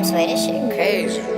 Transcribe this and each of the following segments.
swear this shit crazy.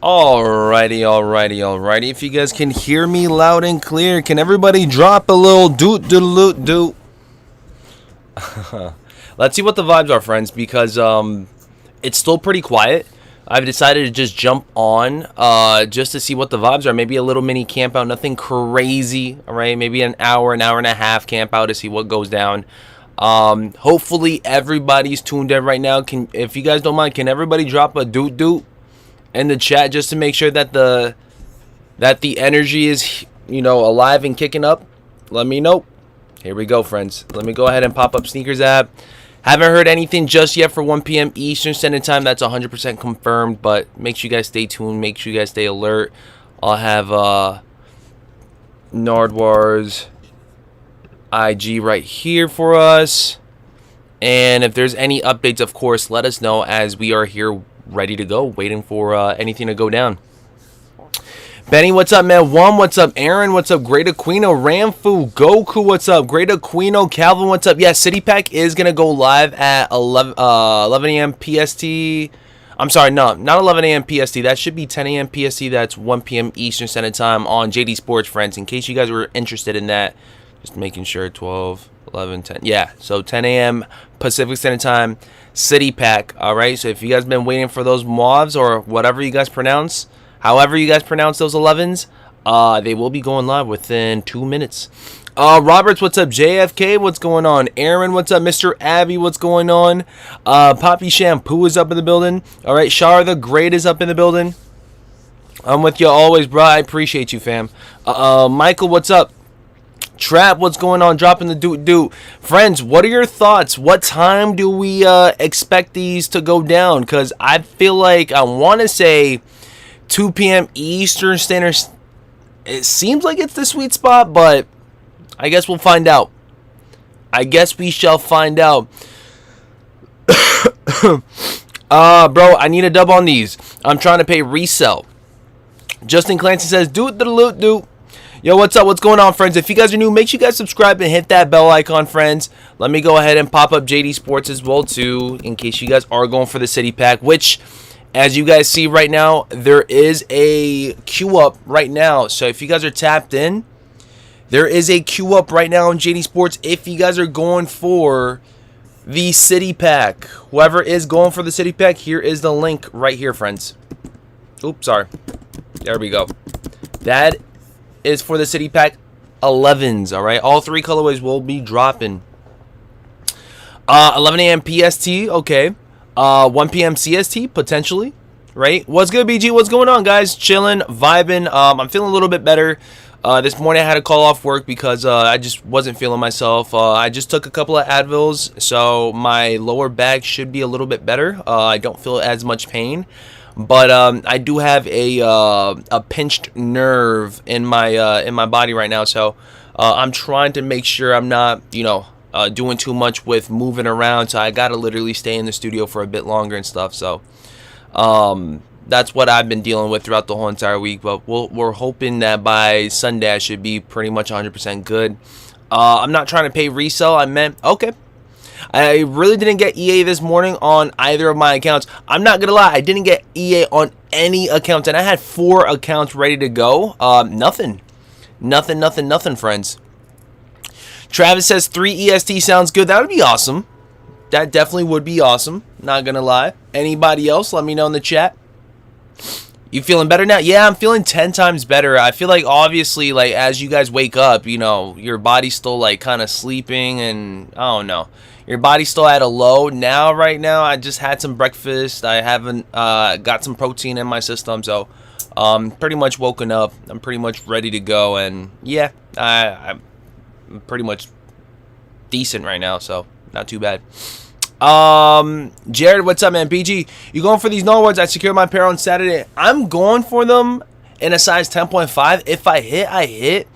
Alrighty. If you guys can hear me loud and clear, can everybody drop a little doot doot doot? Let's see what the vibes are, friends, because it's still pretty quiet. I've decided to just jump on just to see what the vibes are. Maybe a little mini camp out, nothing crazy, all right? Maybe an hour and a half camp out to see what goes down. Hopefully everybody's tuned in right now. If you guys don't mind, can everybody drop a doot doot in the chat just to make sure that the energy is, alive and kicking up? Let me know. Here we go, friends. Let me go ahead and pop up Sneakers app. Haven't heard anything just yet for 1 p.m. Eastern Standard Time. That's 100% confirmed, but make sure you guys stay tuned. Make sure you guys stay alert. I'll have Nardwuars IG right here for us. And if there's any updates, of course, let us know, as we are here ready to go, waiting for anything to go down. Benny, what's up, man? One, what's up? Aaron, what's up? Great Aquino, Ramfu, Goku, what's up? Great Aquino, Calvin, what's up? Yeah, City Pack is going to go live at 11 a.m. PST. I'm sorry, no, not 11 a.m. PST. That should be 10 a.m. PST. That's 1 p.m. Eastern Standard Time on Janie Sports, friends, in case you guys were interested in that. Just making sure, 12, 11, 10. Yeah, so 10 a.m. Pacific Standard Time, City Pack, all right? So if you guys been waiting for those mobs or whatever you guys pronounce, however you guys pronounce those 11s, they will be going live within 2 minutes. Roberts, what's up? JFK, what's going on? Aaron, what's up? Mr. Abby, what's going on? Poppy Shampoo is up in the building. All right, Shar the Great is up in the building. I'm with you always, bro. I appreciate you, fam. Michael, what's up? Trap, what's going on? Dropping the doot. Friends, what are your thoughts? What time do we expect these to go down? Because I feel like I want to say 2 p.m. Eastern Standard. It seems like it's the sweet spot, but I guess we'll find out. I guess we shall find out. Bro, I need a dub on these. I'm trying to pay resell. Justin Clancy says, doot. Yo, what's up? What's going on, friends? If you guys are new, make sure you guys subscribe and hit that bell icon, friends. Let me go ahead and pop up JD Sports as well, too, in case you guys are going for the City Pack, which, as you guys see right now, there is a queue up right now. So if you guys are tapped in, there is a queue up right now on JD Sports if you guys are going for the City Pack. Whoever is going for the City Pack, here is the link right here, friends. Oops, sorry. There we go. That is for the City Pack 11s, all right? All three colorways will be dropping. 11 a.m. PST, okay. 1 p.m. CST, potentially, right? What's good, BG? What's going on, guys? Chilling, vibing. I'm feeling a little bit better. This morning I had to call off work because I just wasn't feeling myself. I just took a couple of Advils, so my lower back should be a little bit better. I don't feel as much pain. But I do have a pinched nerve in my body right now, so I'm trying to make sure I'm not, doing too much with moving around. So I gotta literally stay in the studio for a bit longer and stuff. So that's what I've been dealing with throughout the whole entire week. But we're hoping that by Sunday I should be pretty much 100% good. I'm not trying to pay resell. Okay. I really didn't get EA this morning on either of my accounts. I'm not going to lie. I didn't get EA on any accounts. And I had 4 accounts ready to go. Nothing, friends. Travis says 3 EST sounds good. That would be awesome. That definitely would be awesome. Not going to lie. Anybody else? Let me know in the chat. You feeling better now? Yeah, I'm feeling 10 times better. I feel like, obviously, like, as you guys wake up, your body's still, like, kind of sleeping, and I don't know. Your body's still at a low. Now, right now, I just had some breakfast. I haven't got some protein in my system, so pretty much woken up. I'm pretty much ready to go, and yeah, I'm pretty much decent right now, so not too bad. Jared, what's up, man? PG, you going for these Nardwuars? I secured my pair on Saturday. I'm going for them in a size 10.5. If I hit, I hit.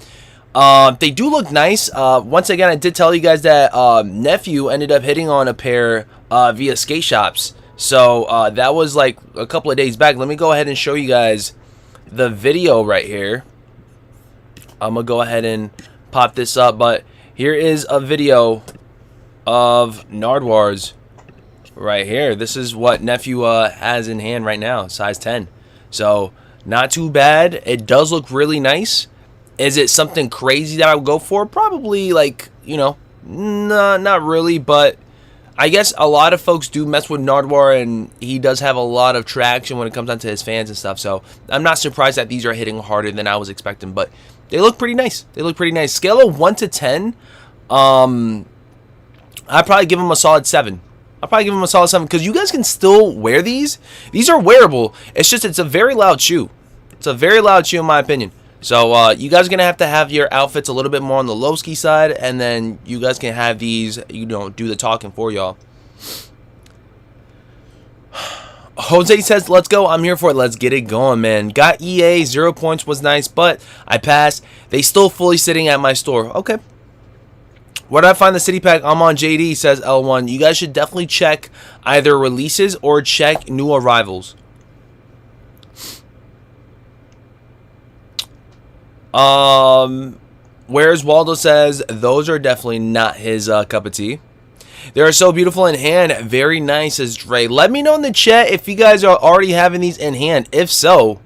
They do look nice. Once again, I did tell you guys that nephew ended up hitting on a pair via skate shops. So that was like a couple of days back. Let me go ahead and show you guys the video right here. I'm gonna go ahead and pop this up, but here is a video of Nardwuars right here. This is what nephew has in hand right now, size 10. So Not too bad. It does look really nice. Is it something crazy that I would go for? Probably, like, you know, nah, not really, but I guess a lot of folks do mess with Nardwuar, and he does have a lot of traction when it comes down to his fans and stuff, so I'm not surprised that these are hitting harder than I was expecting, but they look pretty nice. They look pretty nice. Scale of 1 to 10, I'd probably give them a solid 7. I'll probably give them a solid 7 because you guys can still wear these. These are wearable. It's just it's a very loud shoe. It's a very loud shoe in my opinion. So you guys are going to have your outfits a little bit more on the low ski side, and then you guys can have these, you know, do the talking for y'all. Jose says, let's go. I'm here for it. Let's get it going, man. Got EA. 0 points was nice, but I passed. They still fully sitting at my store. Okay. Where did I find the city pack? I'm on JD, says L1. You guys should definitely check either releases or check new arrivals. Where's Waldo says those are definitely not his cup of tea. They are so beautiful in hand. Very nice, says Dre. Let me know in the chat if you guys are already having these in hand. If so,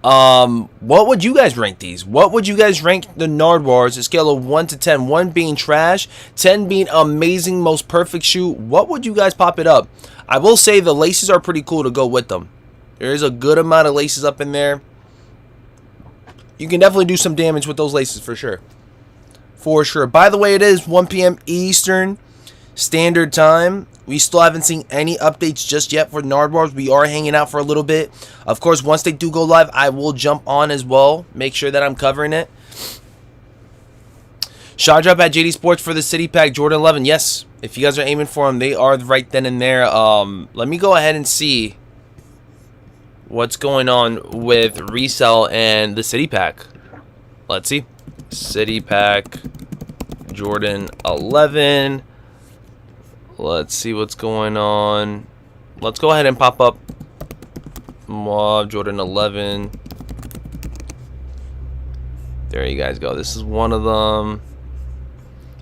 what would you guys rank these? What would you guys rank the Nardwuars? A scale of 1 to 10. 1 being trash, 10 being amazing, most perfect shoe. What would you guys pop it up? I will say the laces are pretty cool to go with them. There is a good amount of laces up in there. You can definitely do some damage with those laces for sure. For sure. By the way, it is 1 p.m. Eastern Standard Time. We still haven't seen any updates just yet for Nardwuars. We are hanging out for a little bit. Of course, once they do go live, I will jump on as well. Make sure that I'm covering it. Shot drop at Janie Sports for the City Pack Jordan 11. Yes, if you guys are aiming for them, they are right then and there. Let me go ahead and see what's going on with resell and the City Pack. Let's see. City Pack Jordan 11. Let's see what's going on. Let's go ahead and pop up Jordan 11. There you guys go. This is one of them.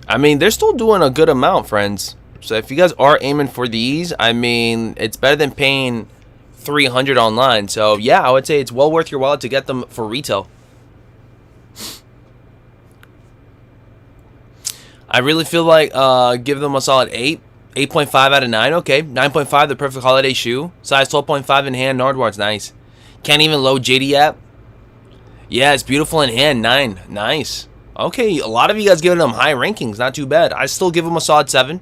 I mean, they're still doing a good amount, friends. So if you guys are aiming for these, I mean, it's better than paying $300 online. So yeah, I would say it's well worth your while to get them for retail. I really feel like give them a solid 8. 8.5 out of 9. Okay. 9.5, the perfect holiday shoe. Size 12.5 in hand. Nardwuar's nice. Can't even load JD app. Yeah, it's beautiful in hand. 9. Nice. Okay, a lot of you guys giving them high rankings. Not too bad. I still give them a solid 7.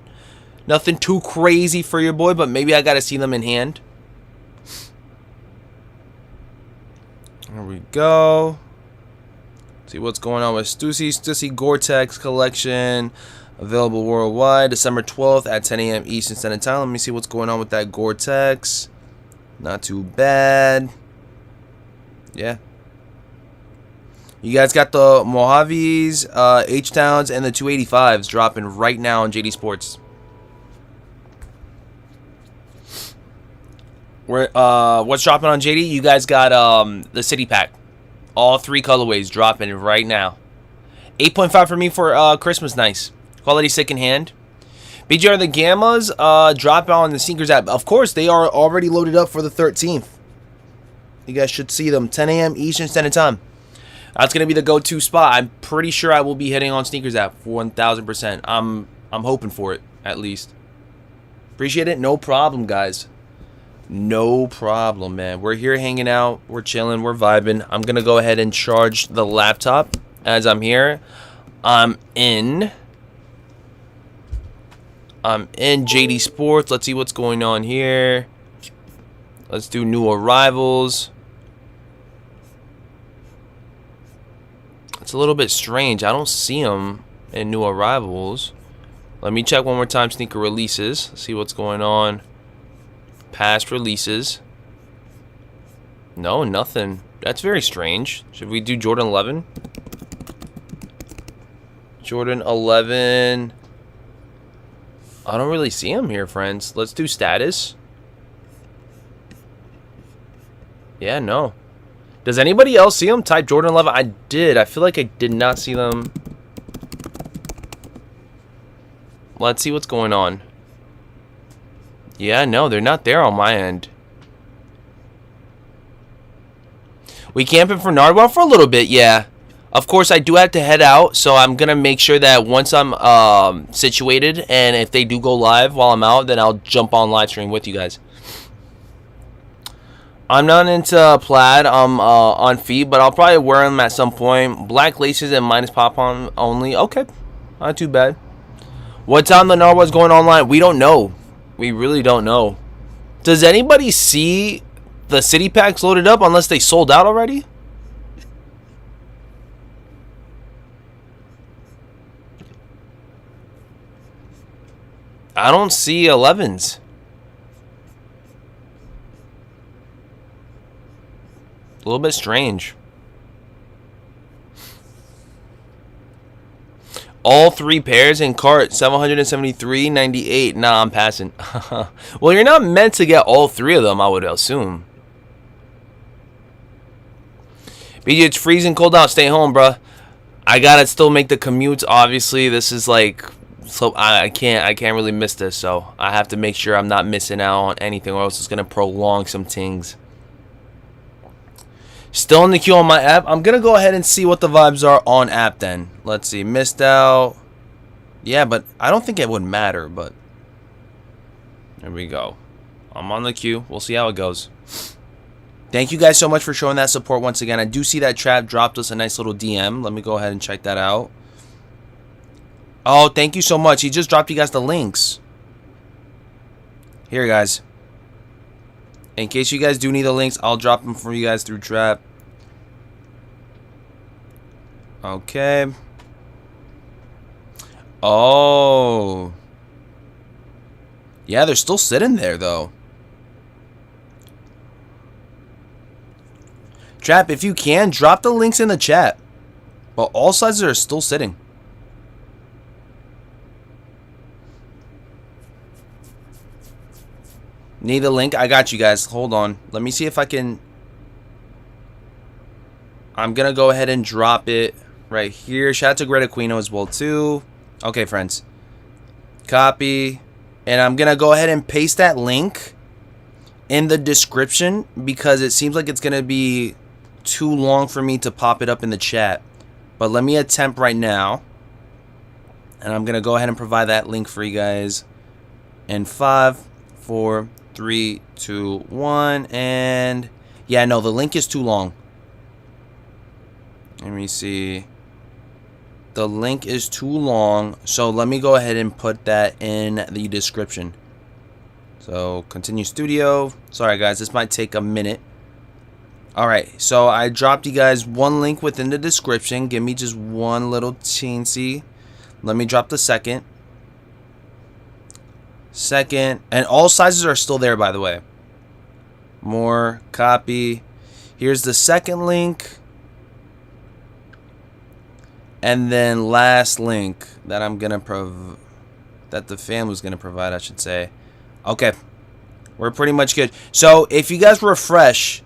Nothing too crazy for your boy, but maybe I got to see them in hand. There we go. See what's going on with Stussy Gore-Tex collection. Available worldwide. December 12th at 10 a.m. Eastern Standard Time. Let me see what's going on with that Gore-Tex. Not too bad. Yeah. You guys got the Mojaves, H-Towns, and the 285s dropping right now on JD Sports. What's dropping on JD? You guys got the City Pack. All 3 colorways dropping right now. 8.5 for me for Christmas. Nice. Quality sick in hand. BGR the Gammas drop on the Sneakers app. Of course, they are already loaded up for the 13th. You guys should see them. 10 a.m. Eastern Standard Time. That's going to be the go-to spot. I'm pretty sure I will be hitting on Sneakers app for 1,000%. I'm hoping for it, at least. Appreciate it. No problem, guys. No problem, man. We're here hanging out. We're chilling. We're vibing. I'm going to go ahead and charge the laptop as I'm here. I'm in JD Sports. Let's see what's going on here. Let's do new arrivals. It's a little bit strange. I don't see them in new arrivals. Let me check one more time. Sneaker releases. See what's going on. Past releases. No, nothing. That's very strange. Should we do Jordan 11? Jordan 11. I don't really see him here, friends. Let's do status. Yeah, no. Does anybody else see them? Type Jordan 11. I did. I feel like I did not see them. Let's see what's going on. Yeah, no, they're not there on my end. We camping for Nardwuar for a little bit, yeah. Of course, I do have to head out, so I'm going to make sure that once I'm situated, and if they do go live while I'm out, then I'll jump on live stream with you guys. I'm not into plaid on feet, but I'll probably wear them at some point. Black laces and minus pop-on only. Okay, not too bad. What time the Nardwuars going online? We don't know. We really don't know. Does anybody see the city packs loaded up unless they sold out already? I don't see 11s. A little bit strange. All 3 pairs in cart, 773.98. Nah, I'm passing. Well, you're not meant to get all 3 of them, I would assume. BG, it's freezing cold out. Stay home, bruh. I gotta still make the commutes. Obviously, this is like, so I can't really miss this. So I have to make sure I'm not missing out on anything, or else it's gonna prolong some things. Still in the queue on my app. I'm gonna go ahead and see what the vibes are on app then. Let's see. Missed out. Yeah, but I don't think it would matter. But there we go. I'm on the queue. We'll see how it goes. Thank you guys so much for showing that support once again. I do see that Trap dropped us a nice little DM. Let me go ahead and check that out. Oh, thank you so much. He just dropped you guys the links. Here, guys. In case you guys do need the links, I'll drop them for you guys through Trap. Okay. Oh. Yeah, they're still sitting there, though. Trap, if you can, drop the links in the chat. But all sizes are still sitting. Need the link? I got you guys. Hold on. Let me see if I can. I'm going to go ahead and drop it right here. Shout out to Greta Quino as well, too. Okay, friends. Copy. And I'm going to go ahead and paste that link in the description because it seems like it's going to be too long for me to pop it up in the chat. But let me attempt right now. And I'm going to go ahead and provide that link for you guys in 5, 4, 3, 2, 1. And yeah, no, the link is too long. Let me see. The link is too long. So let me go ahead and put that in the description. So continue studio. Sorry guys, this might take a minute. Alright, so I dropped you guys one link within the description. Give me just one little teensy. Let me drop the second. And all sizes are still there, by the way. More, copy. Here's the second link. And then last link that I'm gonna that the fam was gonna provide, I should say. Okay, we're pretty much good. So if you guys refresh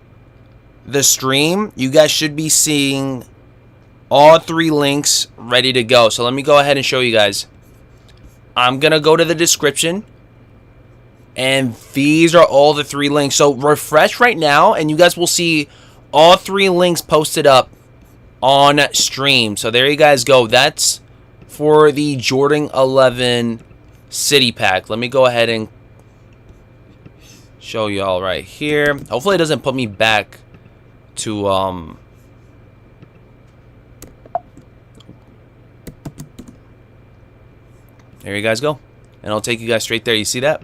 the stream, you guys should be seeing all 3 links ready to go. So let me go ahead and show you guys. I'm gonna go to the description, and these are all the 3 links. So refresh right now, and you guys will see all 3 links posted up on stream. So there you guys go. That's for the Jordan 11 City Pack. Let me go ahead and show y'all right here. Hopefully it doesn't put me back to there you guys go. And I'll take you guys straight there. You see that?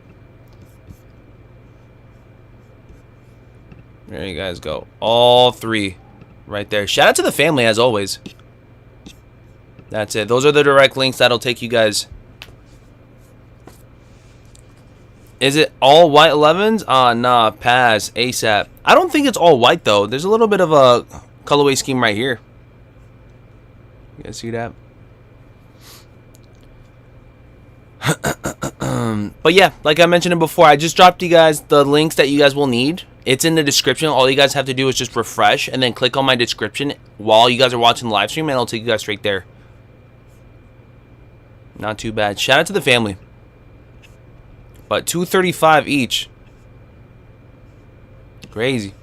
There you guys go. All 3 right there. Shout out to the family as always. That's it. Those are the direct links that'll take you guys. Is it all white 11s? Nah, pass. ASAP. I don't think it's all white, though. There's a little bit of a colorway scheme right here. You guys see that? But yeah, like I mentioned it before, I just dropped you guys the links that you guys will need. It's in the description. All you guys have to do is just refresh and then click on my description while you guys are watching the live stream, and it'll take you guys straight there. Not too bad. Shout out to the family. But $235 each. Crazy.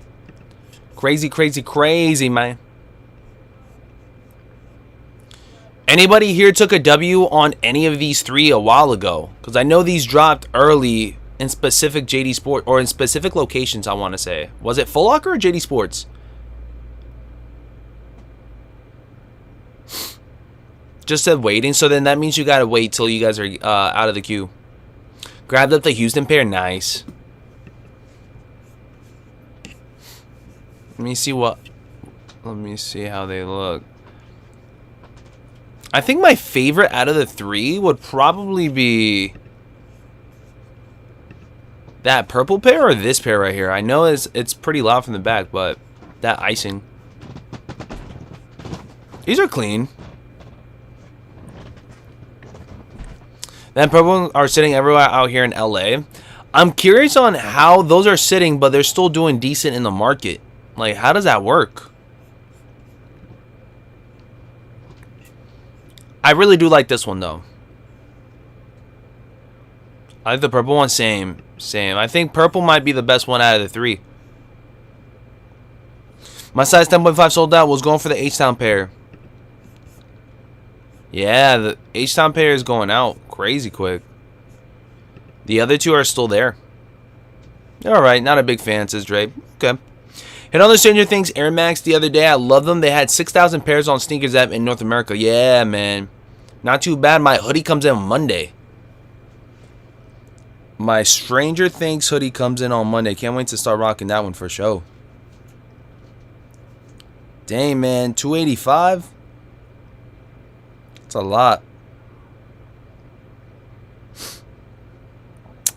Crazy, crazy, crazy, man. Anybody here took a W on any of these three a while ago? Because I know these dropped early in specific JD Sports, or in specific locations, I want to say. Was it Full Locker or JD Sports? Just said waiting, so then that means you gotta wait till you guys are out of the queue. Grabbed up the Houston pair, nice. Let me see how they look. I think my favorite out of the three would probably be that purple pair or this pair right here. I know it's pretty loud from the back, but that icing. These are clean. Then purple are sitting everywhere out here in LA. I'm curious on how those are sitting, but they're still doing decent in the market. Like, how does that work? I really do like this one, though. I like the purple one. Same. I think purple might be the best one out of the three. My size 10.5 sold out. Was going for the H-Town pair. Yeah, the H-Town pair is going out crazy quick. The other two are still there. Alright, not a big fan, says Dre. Okay. Hit on the Stranger Things Air Max the other day. I love them. They had 6,000 pairs on Sneakers app in North America. Yeah, man. Not too bad. My hoodie comes in Monday. My Stranger Things hoodie comes in on Monday. Can't wait to start rocking that one for sure. Dang, man. 285? That's a lot.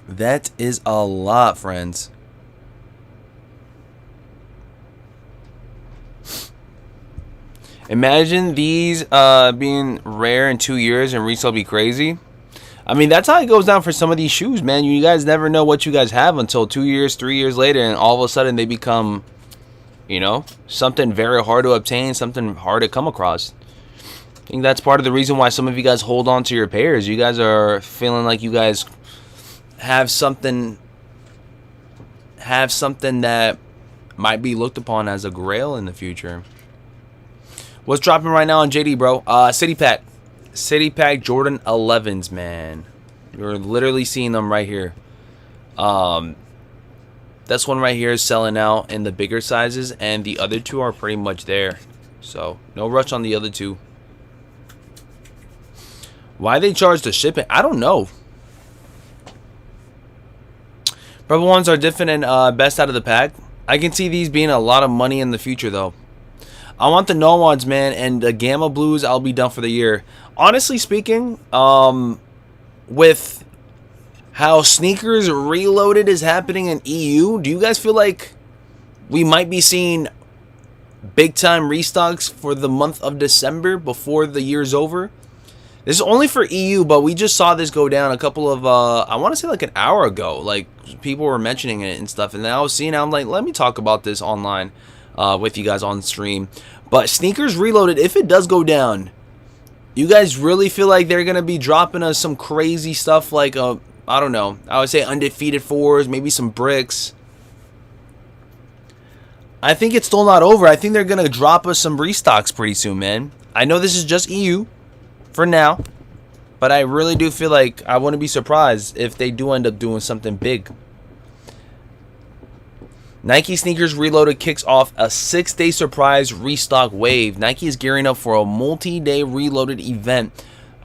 That is a lot, friends. Imagine these being rare in 2 years and resale be crazy. I mean, that's how it goes down for some of these shoes, man. You guys never know what you guys have until 2 years, 3 years later, and all of a sudden they become, you know, something very hard to obtain, something hard to come across. I think that's part of the reason why some of you guys hold on to your pairs. You guys are feeling like you guys have something that might be looked upon as a grail in the future. What's dropping right now on JD, bro? City Pack Jordan 11s, man. You're literally seeing them right here. This one right here is selling out in the bigger sizes, and the other two are pretty much there. So no rush on the other two. Why they charge the shipping? I don't know. Purple ones are different and best out of the pack. I can see these being a lot of money in the future, though. I want the Nardwuars, man, and the Gamma Blues, I'll be done for the year. Honestly speaking, with how Sneakers Reloaded is happening in EU, do you guys feel like we might be seeing big-time restocks for the month of December before the year's over? This is only for EU, but we just saw this go down a couple of, I want to say like an hour ago. Like, people were mentioning it and stuff, and then I was seeing it, I'm like, let me talk about this online with you guys on stream. But Sneakers Reloaded, if it does go down, you guys really feel like they're going to be dropping us some crazy stuff like, I don't know, I would say undefeated fours, maybe some bricks. I think it's still not over. I think they're going to drop us some restocks pretty soon, man. I know this is just EU for now, but I really do feel like I wouldn't be surprised if they do end up doing something big. Nike Sneakers Reloaded kicks off a 6-day surprise restock wave. Nike is gearing up for a multi-day Reloaded event,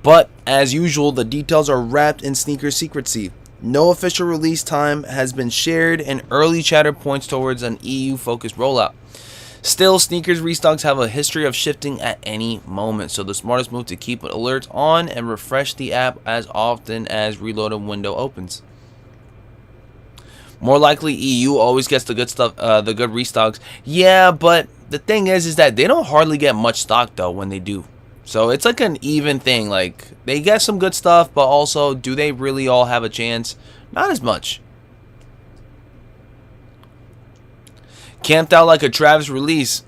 but as usual, the details are wrapped in sneaker secrecy. No official release time has been shared, and early chatter points towards an EU-focused rollout. Still, sneakers restocks have a history of shifting at any moment, so the smartest move to keep alerts on and refresh the app as often as Reloaded window opens. More likely, EU always gets the good stuff, the good restocks. Yeah, but the thing is that they don't hardly get much stock though when they do. So it's like an even thing. Like, they get some good stuff, but also, do they really all have a chance? Not as much. Camped out like a Travis release.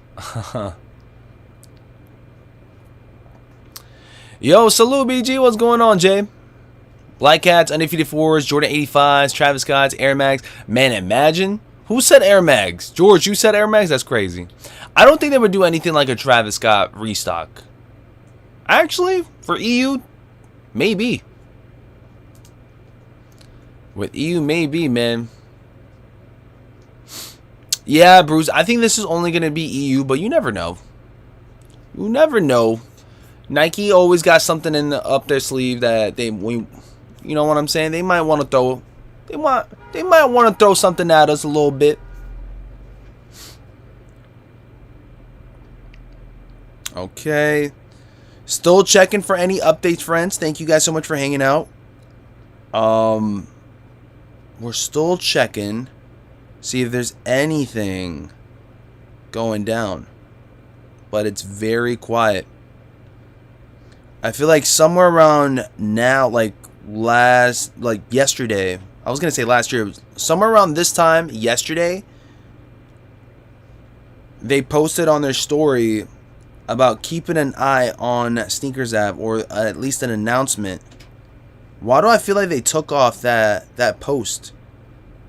Yo, salute BG. What's going on, Jay? Black Cats, Undefeated 4s, Jordan 85s, Travis Scott's, Air Max. Man, imagine Who said Air Mags? George, you said Air Mags? That's crazy. I don't think they would do anything like a Travis Scott restock. Actually, for EU, maybe. With EU, maybe, man. Yeah, Bruce, I think this is only going to be EU, but you never know. You never know. Nike always got something up their sleeve that you know what I'm saying? They might want to throw, they might want to throw something at us a little bit. Okay. Still checking for any updates, friends. Thank you guys so much for hanging out. We're still checking. See if there's anything going down. But it's very quiet. I feel like somewhere around now, like yesterday. I was going to say last year. Somewhere around this time, yesterday, they posted on their story about keeping an eye on Sneakers app, or at least an announcement. Why do I feel like they took off that post?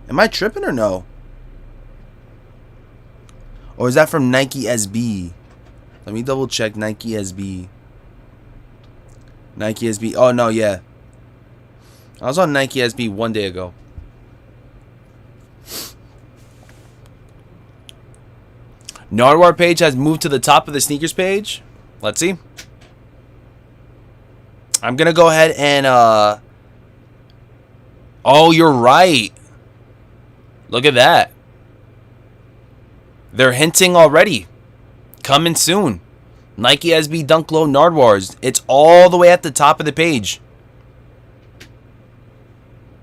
Am I tripping or no? Or is that from Nike SB? Let me double check Nike SB. Nike SB. Oh, no, yeah. I was on Nike SB 1 day ago. Nardwuar page has moved to the top of the sneakers page. Let's see. I'm going to go ahead and... Oh, you're right. Look at that. They're hinting already. Coming soon. Nike SB Dunk Low Nardwuars. It's all the way at the top of the page.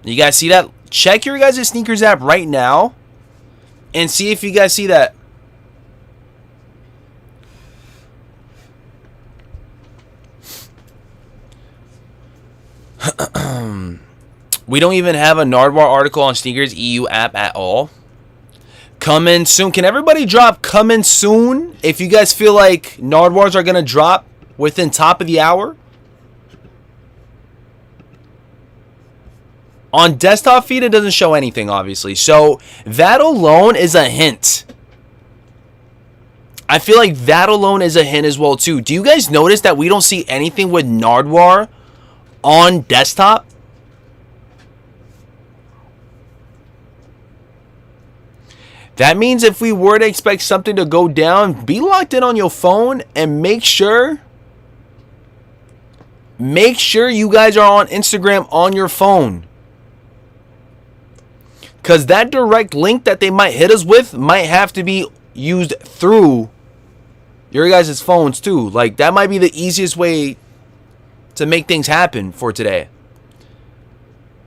You guys see that? Check your guys' sneakers app right now and see if you guys see that. We don't even have a Nardwuar article on Sneakers EU app at all. Coming soon. Can everybody drop coming soon if you guys feel like Nardwuars are going to drop within top of the hour? On desktop feed, it doesn't show anything, obviously. So that alone is a hint. I feel like that alone is a hint as well, too. Do you guys notice that we don't see anything with Nardwuar on desktop? That means if we were to expect something to go down, be locked in on your phone and make sure you guys are on Instagram on your phone. Because that direct link that they might hit us with might have to be used through your guys' phones too. Like, that might be the easiest way to make things happen for today.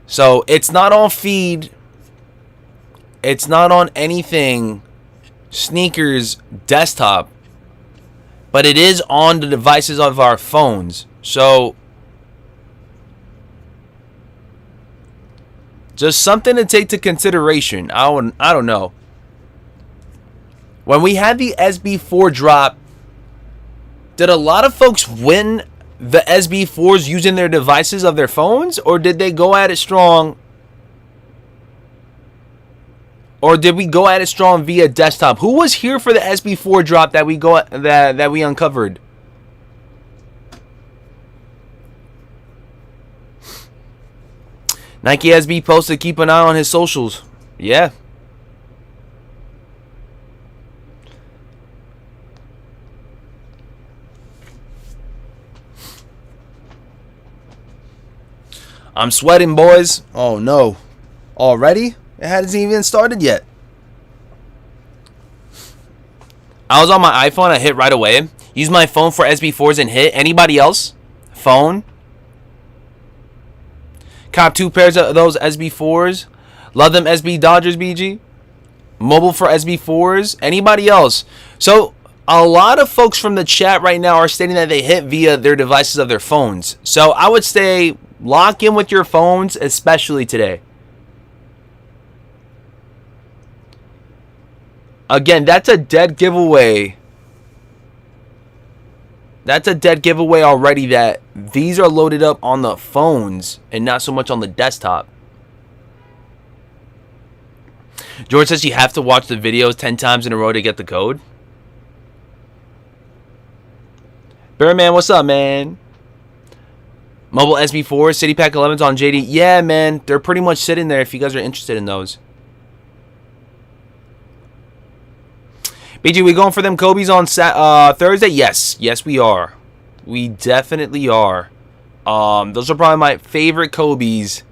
So, it's not on feed. It's not on anything sneakers desktop. But it is on the devices of our phones. So, just something to take to consideration. I don't know. When we had the SB4 drop, did a lot of folks win the SB4s using their devices of their phones? Or did they go at it strong? Or did we go at it strong via desktop? Who was here for the SB4 drop that we uncovered? Nike SB posted, keep an eye on his socials. Yeah. I'm sweating, boys. Oh, no. Already? It hasn't even started yet. I was on my iPhone. I hit right away. Use my phone for SB4s and hit. Anybody else? Phone? Cop 2 pairs of those SB4s. Love them SB Dodgers, BG. Mobile for SB4s. Anybody else? So, a lot of folks from the chat right now are stating that they hit via their devices of their phones. So, I would say lock in with your phones, especially today. Again, that's a dead giveaway. That's a dead giveaway already, that these are loaded up on the phones and not so much on the desktop. George says you have to watch the videos 10 times in a row to get the code. Bearman, what's up, man? Mobile SB4, City Pack 11s on JD. Yeah, man, they're pretty much sitting there if you guys are interested in those. BG, we going for them Kobe's on Thursday? Yes. Yes, we are. We definitely are. Those are probably my favorite Kobe's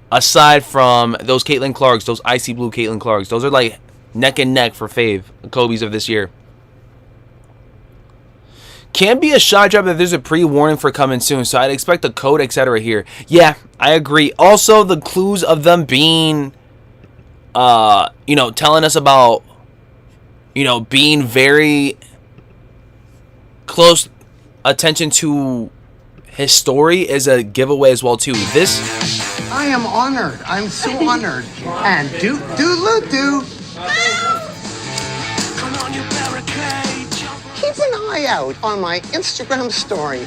aside from those Caitlin Clarks, those icy blue Caitlin Clarks. Those are like neck and neck for fave Kobe's of this year. Can be a shot drop if there's a pre-warning for coming soon, so I'd expect a code, etc. here. Yeah, I agree. Also, the clues of them being, you know, telling us about, you know, being very close attention to his story is a giveaway as well too. This, I am honored. I'm so honored. And do. Keep an eye out on my Instagram story.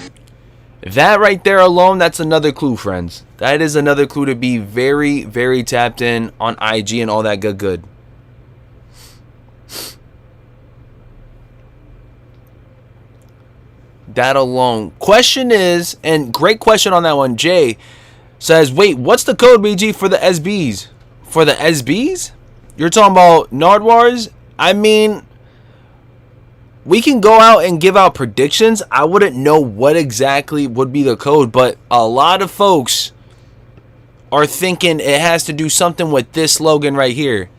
that right there alone, that's another clue, friends. That is another clue to be very, very tapped in on IG and all that good. That alone. Question is, and great question on that one, Jay says, wait, what's the code, BG, for the SBs? For the SBs? You're talking about Nardwuars? I mean, we can go out and give out predictions. I wouldn't know what exactly would be the code, but a lot of folks are thinking it has to do something with this slogan right here.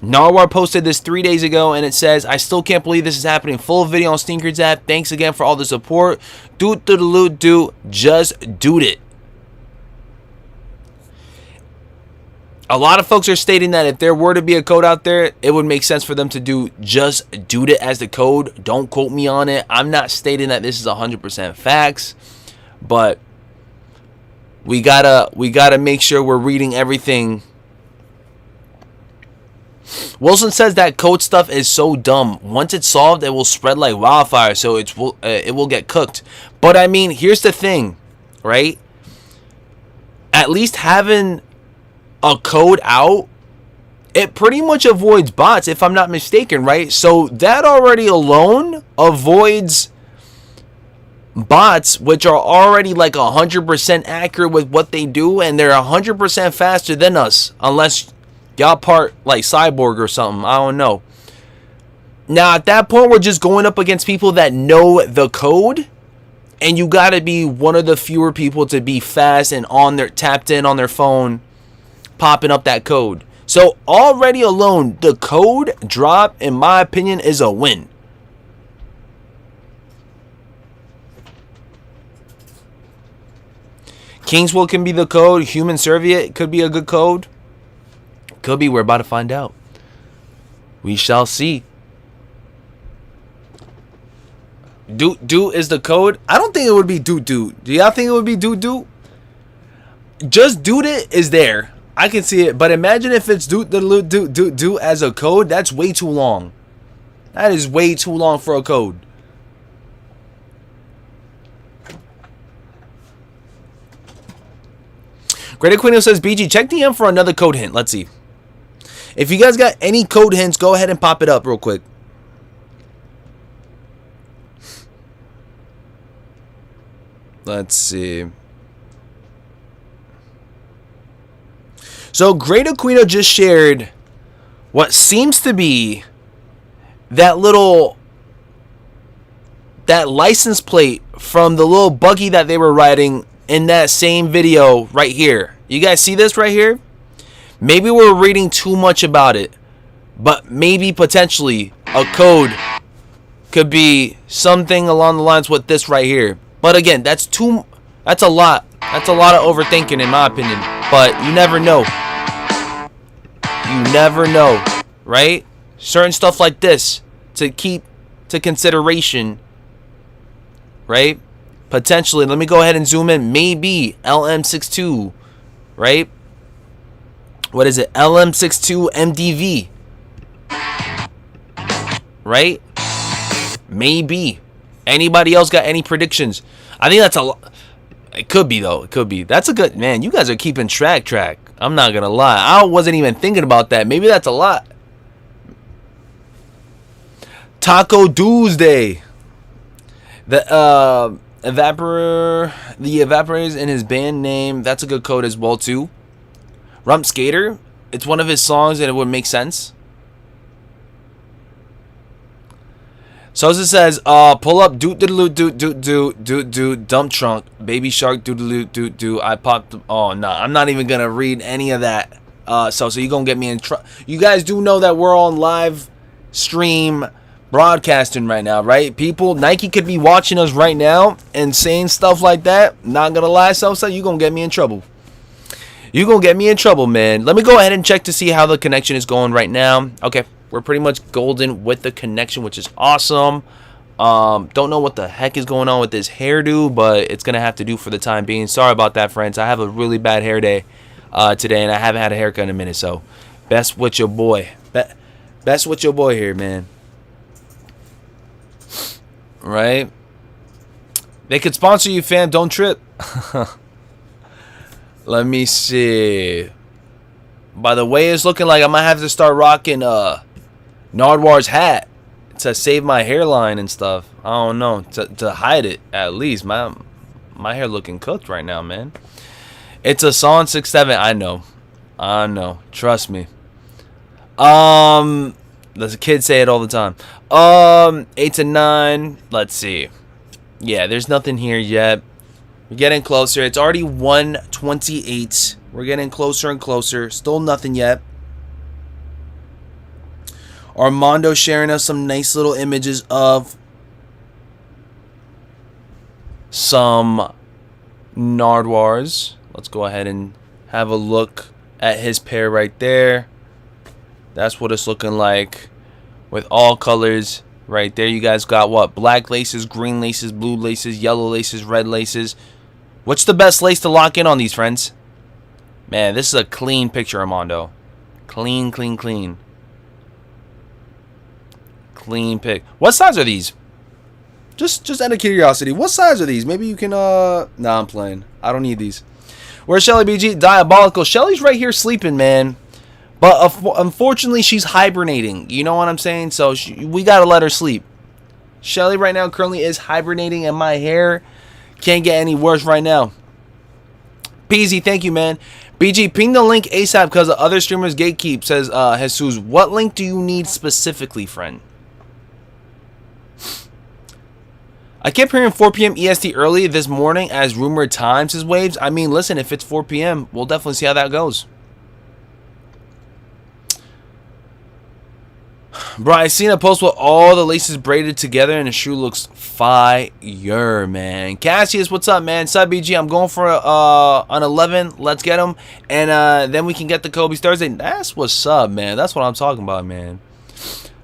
Nardwuar posted this 3 days ago, and it says, I still can't believe this is happening. Full video on Sneakers app. Thanks again for all the support. Do. Just do it. A lot of folks are stating that if there were to be a code out there, it would make sense for them to do just do it as the code. Don't quote me on it. I'm not stating that this is 100% facts, but we gotta make sure we're reading everything. Wilson says that code stuff is so dumb. Once it's solved, it will spread like wildfire, so it will get cooked. But I mean, here's the thing, right? At least having a code out, it pretty much avoids bots, if I'm not mistaken, right? So that already alone avoids bots, which are already like 100% accurate with what they do, and they're 100% faster than us, unless y'all part like Cyborg or something. I don't know. Now, at that point, we're just going up against people that know the code, and you got to be one of the fewer people to be fast and on their tapped in on their phone, popping up that code. So already alone, the code drop, in my opinion, is a win. Kingswood can be the code. Human Serviette could be a good code. Could be. We're about to find out. We shall see. Do is the code. I don't think it would be do. Do y'all think it would be do? Just dude it is there. I can see it, but imagine if it's do as a code. That's way too long. That is way too long for a code. Great Aquino says, BG, check DM for another code hint. Let's see. If you guys got any code hints, go ahead and pop it up real quick. Let's see. So Great Aquino just shared what seems to be that license plate from the little buggy that they were riding in that same video right here. You guys see this right here? Maybe we're reading too much about it, but maybe potentially a code could be something along the lines with this right here. But again, that's a lot. That's a lot of overthinking in my opinion, but you never know. You never know, right? Certain stuff like this to keep to consideration, right? Potentially, let me go ahead and zoom in. Maybe LM62, right? What is it? LM62 MDV, right? Maybe. Anybody else got any predictions? I think that's a lot. It could be, though. It could be. That's a good, man, you guys are keeping track. I'm not gonna lie. I wasn't even thinking about that. Maybe that's a lot. Taco Tuesday. The Evaporator's in his band name. That's a good code as well too. Rump Skater. It's one of his songs and it would make sense. Sosa says, pull up doot doot doot doot doot doot doot dump trunk baby shark doot doot doot doot. I popped. Oh no, I'm not even gonna read any of that. So you gonna get me in trouble. You guys do know that we're on live stream broadcasting right now, right? People, Nike could be watching us right now and saying stuff like that. Not gonna lie, Sosa, you gonna get me in trouble. You gonna get me in trouble, man. Let me go ahead and check to see how the connection is going right now. Okay. We're pretty much golden with the connection, which is awesome. Don't know what the heck is going on with this hairdo, but it's going to have to do for the time being. Sorry about that, friends. I have a really bad hair day today, and I haven't had a haircut in a minute. So, best with your boy. Best with your boy here, man. Right? They could sponsor you, fam. Don't trip. Let me see. By the way, it's looking like I might have to start rocking Nardwuar's hat to save my hairline and stuff. I don't know, to hide it at least. My hair looking cooked right now, man. It's a Son 6'7". I know. Trust me. The kids say it all the time. 8 to 9. Let's see. Yeah, there's nothing here yet. We're getting closer. It's already 1:28. We're getting closer and closer. Still nothing yet. Armando sharing us some nice little images of some Nardwuars. Let's go ahead and have a look at his pair right there. That's what it's looking like with all colors right there. You guys got what? Black laces, green laces, blue laces, yellow laces, red laces. What's the best lace to lock in on these, friends? Man, this is a clean picture, Armando. Clean, clean, clean. Clean pick. What size are these? Just out of curiosity, what size are these? Maybe you can, Nah, I'm playing. I don't need these. Where's Shelly BG? Diabolical. Shelly's right here sleeping, man. But unfortunately, she's hibernating. You know what I'm saying? So we gotta let her sleep. Shelly right now currently is hibernating, and my hair can't get any worse right now. Peasy, thank you, man. BG, ping the link ASAP because the other streamers gatekeep, says Jesus. What link do you need specifically, friend? I kept hearing 4 p.m. EST early this morning as rumored time, says Waves. I mean, listen, if it's 4 p.m., we'll definitely see how that goes. Bro, I seen a post with all the laces braided together and the shoe looks fire, man. Cassius, what's up, man? Sub BG, I'm going for an 11. Let's get them. And then we can get the Kobe's Thursday. That's what's up, man. That's what I'm talking about, man.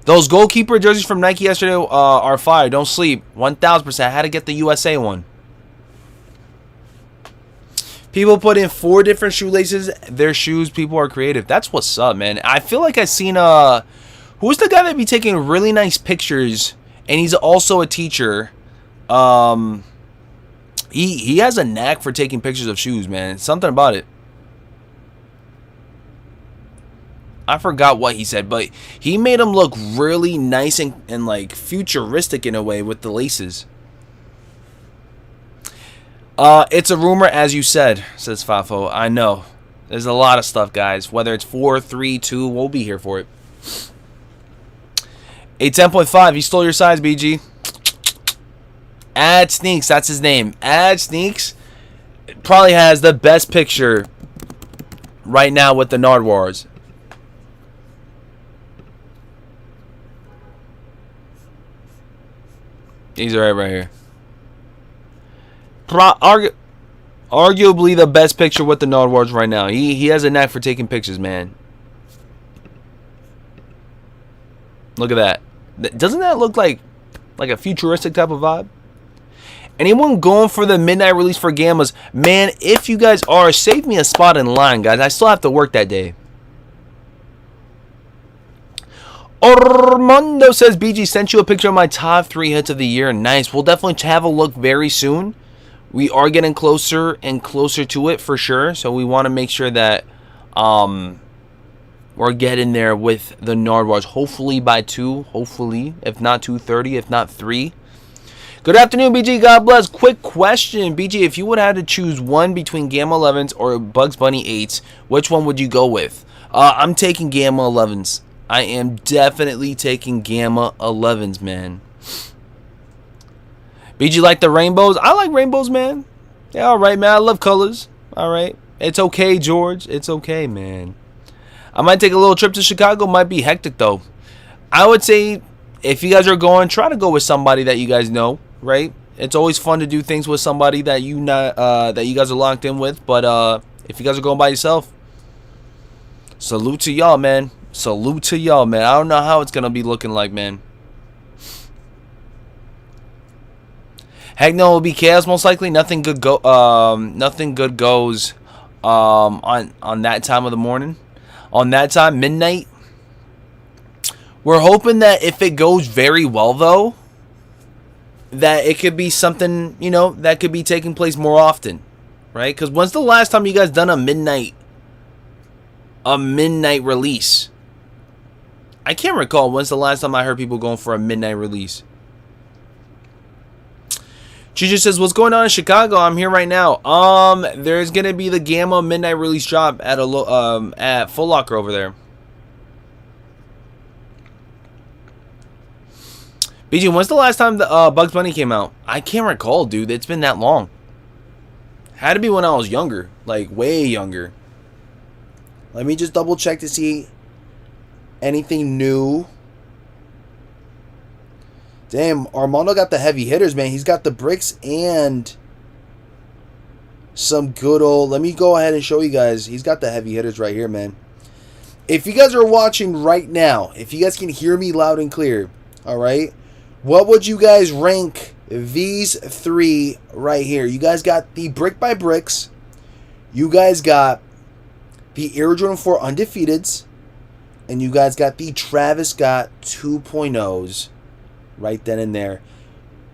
Those goalkeeper jerseys from Nike yesterday are fire. Don't sleep. 1,000%. I had to get the USA one. People put in 4 different shoelaces. Their shoes. People are creative. That's what's up, man. I feel like I seen who's the guy that be taking really nice pictures, and he's also a teacher. He has a knack for taking pictures of shoes, man. Something about it. I forgot what he said, but he made them look really nice and like futuristic in a way with the laces. It's a rumor, as you said, says Fafo. I know. There's a lot of stuff, guys. Whether it's 4, 3, 2, we'll be here for it. A 10.5, he stole your size, BG. Ad Sneaks, that's his name. Ad Sneaks probably has the best picture right now with the Nardwuars. He's right here. Arguably the best picture with the Nardwuars right now. He has a knack for taking pictures, man. Look at that. Doesn't that look like a futuristic type of vibe? Anyone going for the midnight release for Gammas? Man, if you guys are, save me a spot in line, guys. I still have to work that day. Armando says, BG sent you a picture of my top 3 hits of the year. Nice. We'll definitely have a look very soon. We are getting closer and closer to it for sure. So we want to make sure that We're getting there with the Nardwuars. Hopefully by 2. Hopefully. If not 2:30. If not 3. Good afternoon, BG. God bless. Quick question. BG, if you would have to choose one between Gamma 11s or Bugs Bunny 8s, which one would you go with? I'm taking Gamma 11s. I am definitely taking Gamma 11s, man. BG, like the rainbows? I like rainbows, man. Yeah, alright, man. I love colors. Alright. It's okay, George. It's okay, man. I might take a little trip to Chicago. Might be hectic, though. I would say if you guys are going, try to go with somebody that you guys know, right? It's always fun to do things with somebody that you guys are locked in with. But if you guys are going by yourself, salute to y'all, man. Salute to y'all, man. I don't know how it's going to be looking like, man. Heck no, it'll be chaos most likely. Nothing good goes on that time of the morning. On that time, midnight. We're hoping that if it goes very well, though, that it could be something, you know, that could be taking place more often, right? Because when's the last time you guys done a midnight release? I can't recall when's the last time I heard people going for a midnight release. Juju says, what's going on in Chicago? I'm here right now. There's gonna be the Gamma midnight release drop at at Foot Locker over there. BG, when's the last time the Bugs Bunny came out? I can't recall, dude. It's been that long. Had to be when I was younger, like way younger. Let me just double check to see anything new. Damn, Armando got the heavy hitters, man. He's got the bricks and some good old... Let me go ahead and show you guys. He's got the heavy hitters right here, man. If you guys are watching right now, if you guys can hear me loud and clear, all right, what would you guys rank these three right here? You guys got the Brick by Bricks. You guys got the Air Jordan 4 Undefeateds. And you guys got the Travis Scott 2.0s. Right then and there.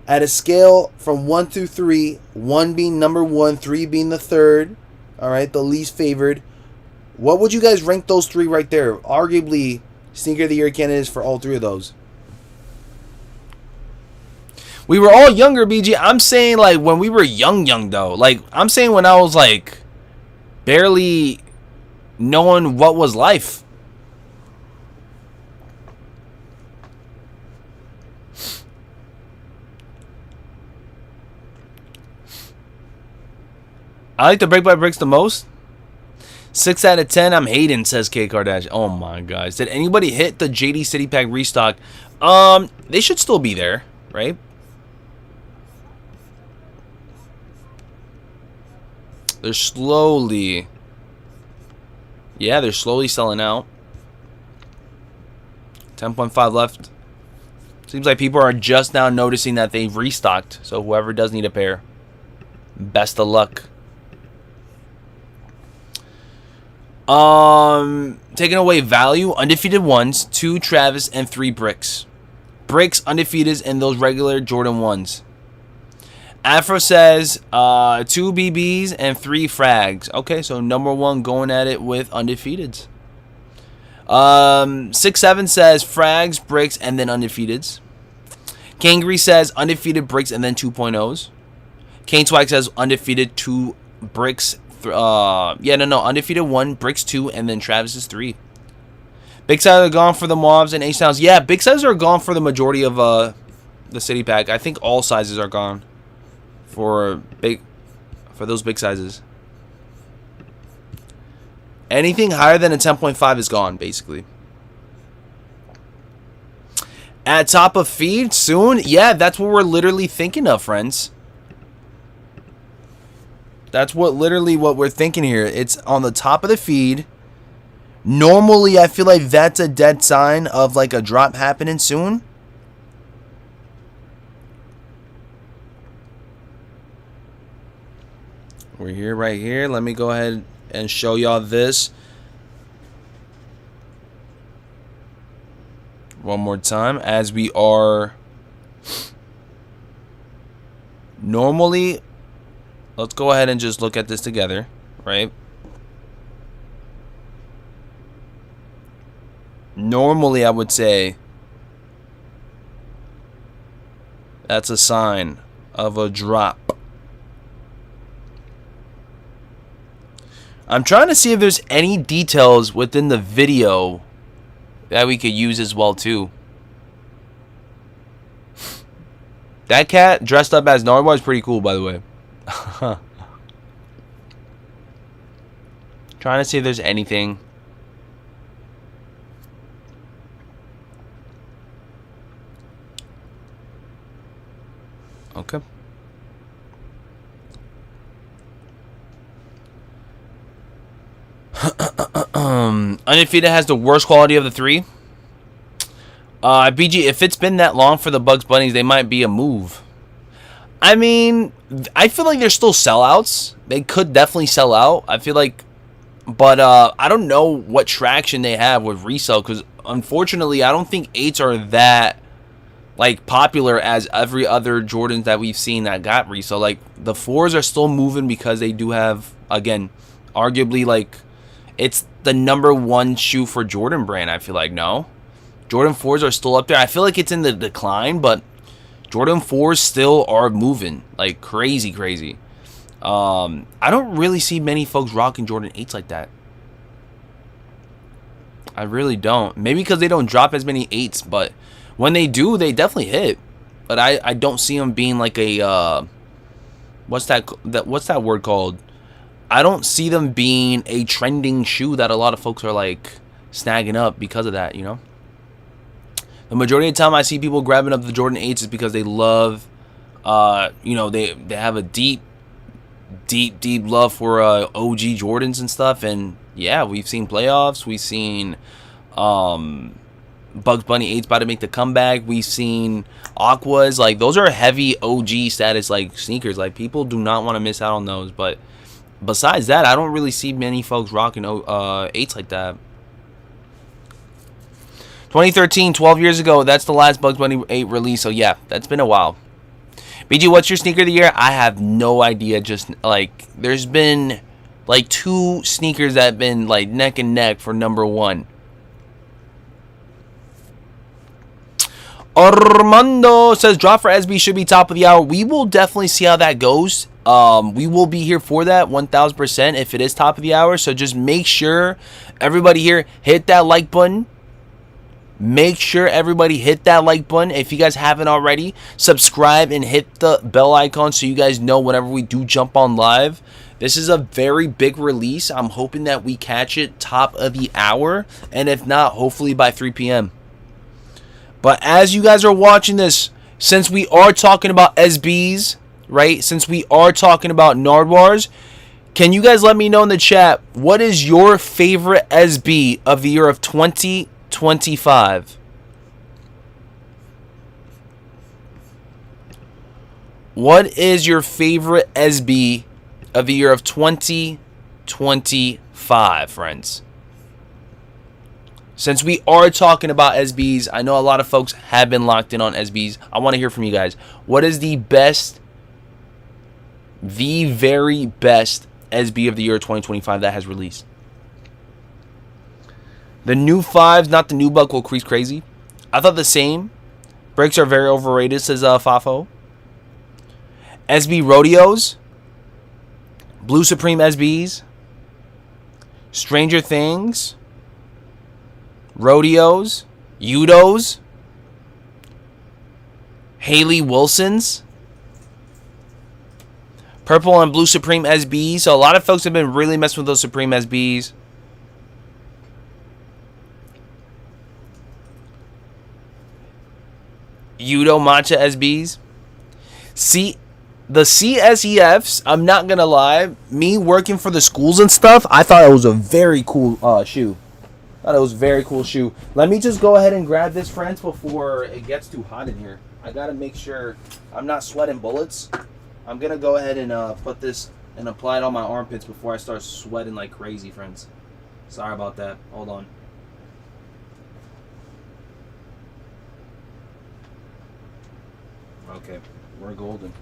At a scale from 1 through 3, 1 being number 1, 3 being the third, all right, the least favored, what would you guys rank those three right there? Arguably, Sneaker of the Year candidates for all three of those. We were all younger, BG. I'm saying, like, when we were young, though. Like, I'm saying when I was, like, barely knowing what was life. I like the Brick by Bricks the most. 6 out of 10. I'm hating, says K Kardashian. Oh my gosh. Did anybody hit the JD City Pack restock? They should still be there, right? They're slowly... Yeah, they're slowly selling out. 10.5 left. Seems like people are just now noticing that they've restocked. So whoever does need a pair, best of luck. Taking away value, undefeated ones, 2 Travis and 3 bricks. Bricks, undefeateds, and those regular Jordan 1s. Afro says 2 BBs and 3 frags. Okay, so number 1 going at it with undefeateds. 6-7 says frags, bricks, and then undefeateds. Kangry says undefeated bricks and then 2.0s. Kane Swag says undefeated 2 bricks. Undefeated 1, bricks 2, and then Travis is 3. Big sizes are gone for the mobs and H-Towns. Yeah, big sizes are gone for the majority of the city pack. I think all sizes are gone for those big sizes. Anything higher than a 10.5 is gone, basically. At top of feed soon? Yeah, that's what we're literally thinking of, friends. That's what we're thinking here. It's on the top of the feed. Normally, I feel like that's a dead sign of like a drop happening soon. We're here, right here. Let me go ahead and show y'all this one more time as we are normally. Let's go ahead and just look at this together, right? Normally, I would say that's a sign of a drop. I'm trying to see if there's any details within the video that we could use as well too. That cat dressed up as Nardwuar is pretty cool, by the way. Trying to see if there's anything. Okay. Undefeated has the worst quality of the three. BG, if it's been that long for the Bugs Bunnies, they might be a move. I mean, I feel like they're still sellouts. They could definitely sell out. I feel like, but I don't know what traction they have with resale because unfortunately, I don't think 8s are that like popular as every other Jordans that we've seen that got resale. Like the 4s are still moving because they do have, again, arguably like it's the #1 shoe for Jordan brand. I feel like no. Jordan 4s are still up there. I feel like it's in the decline, but Jordan 4s still are moving like crazy, crazy. I don't really see many folks rocking Jordan 8s like that. I really don't. Maybe because they don't drop as many 8s, but when they do, they definitely hit. But I don't see them being like a what's that word called? I don't see them being a trending shoe that a lot of folks are like snagging up because of that, you know? The majority of the time I see people grabbing up the Jordan 8s is because they love, you know, they have a deep love for OG Jordans and stuff. And yeah, we've seen playoffs. We've seen Bugs Bunny 8s about to make the comeback. We've seen Aquas. Like, those are heavy OG status, like, sneakers. Like, people do not want to miss out on those. But besides that, I don't really see many folks rocking 8s like that. 2013, 12 years ago, that's the last Bugs Bunny 8 release. So, yeah, that's been a while. BG, what's your sneaker of the year? I have no idea. Just, like, there's been, like, 2 sneakers that have been, like, neck and neck for #1. Armando says, drop for SB should be top of the hour. We will definitely see how that goes. We will be here for that 1000% if it is top of the hour. So, just make sure everybody here hit that like button. Make sure everybody hit that like button. If you guys haven't already, subscribe and hit the bell icon so you guys know whenever we do jump on live. This is a very big release. I'm hoping that we catch it top of the hour. And if not, hopefully by 3 p.m. But as you guys are watching this, since we are talking about SBs, right? Since we are talking about Nardwuars, can you guys let me know in the chat, what is your favorite SB of the year of 2025? What is your favorite SB of the year of 2025, friends? Since we are talking about SBs, I know a lot of folks have been locked in on SBs. I want to hear from you guys. What is the best, the very best SB of the year 2025 that has released? The new 5s, not the new buckle crease crazy. I thought the same. Breaks are very overrated, says Fafo. SB Rodeos. Blue Supreme SBs. Stranger Things. Rodeos. Udos. Haley Wilson's. Purple and Blue Supreme SBs. So a lot of folks have been really messing with those Supreme SBs. Udo Matcha SBs. See, the CSEFs, I'm not going to lie, me working for the schools and stuff, I thought it was a very cool shoe. Thought it was a very cool shoe. Let me just go ahead and grab this, friends, before it gets too hot in here. I got to make sure I'm not sweating bullets. I'm going to go ahead and put this and apply it on my armpits before I start sweating like crazy, friends. Sorry about that. Hold on. Okay, we're golden.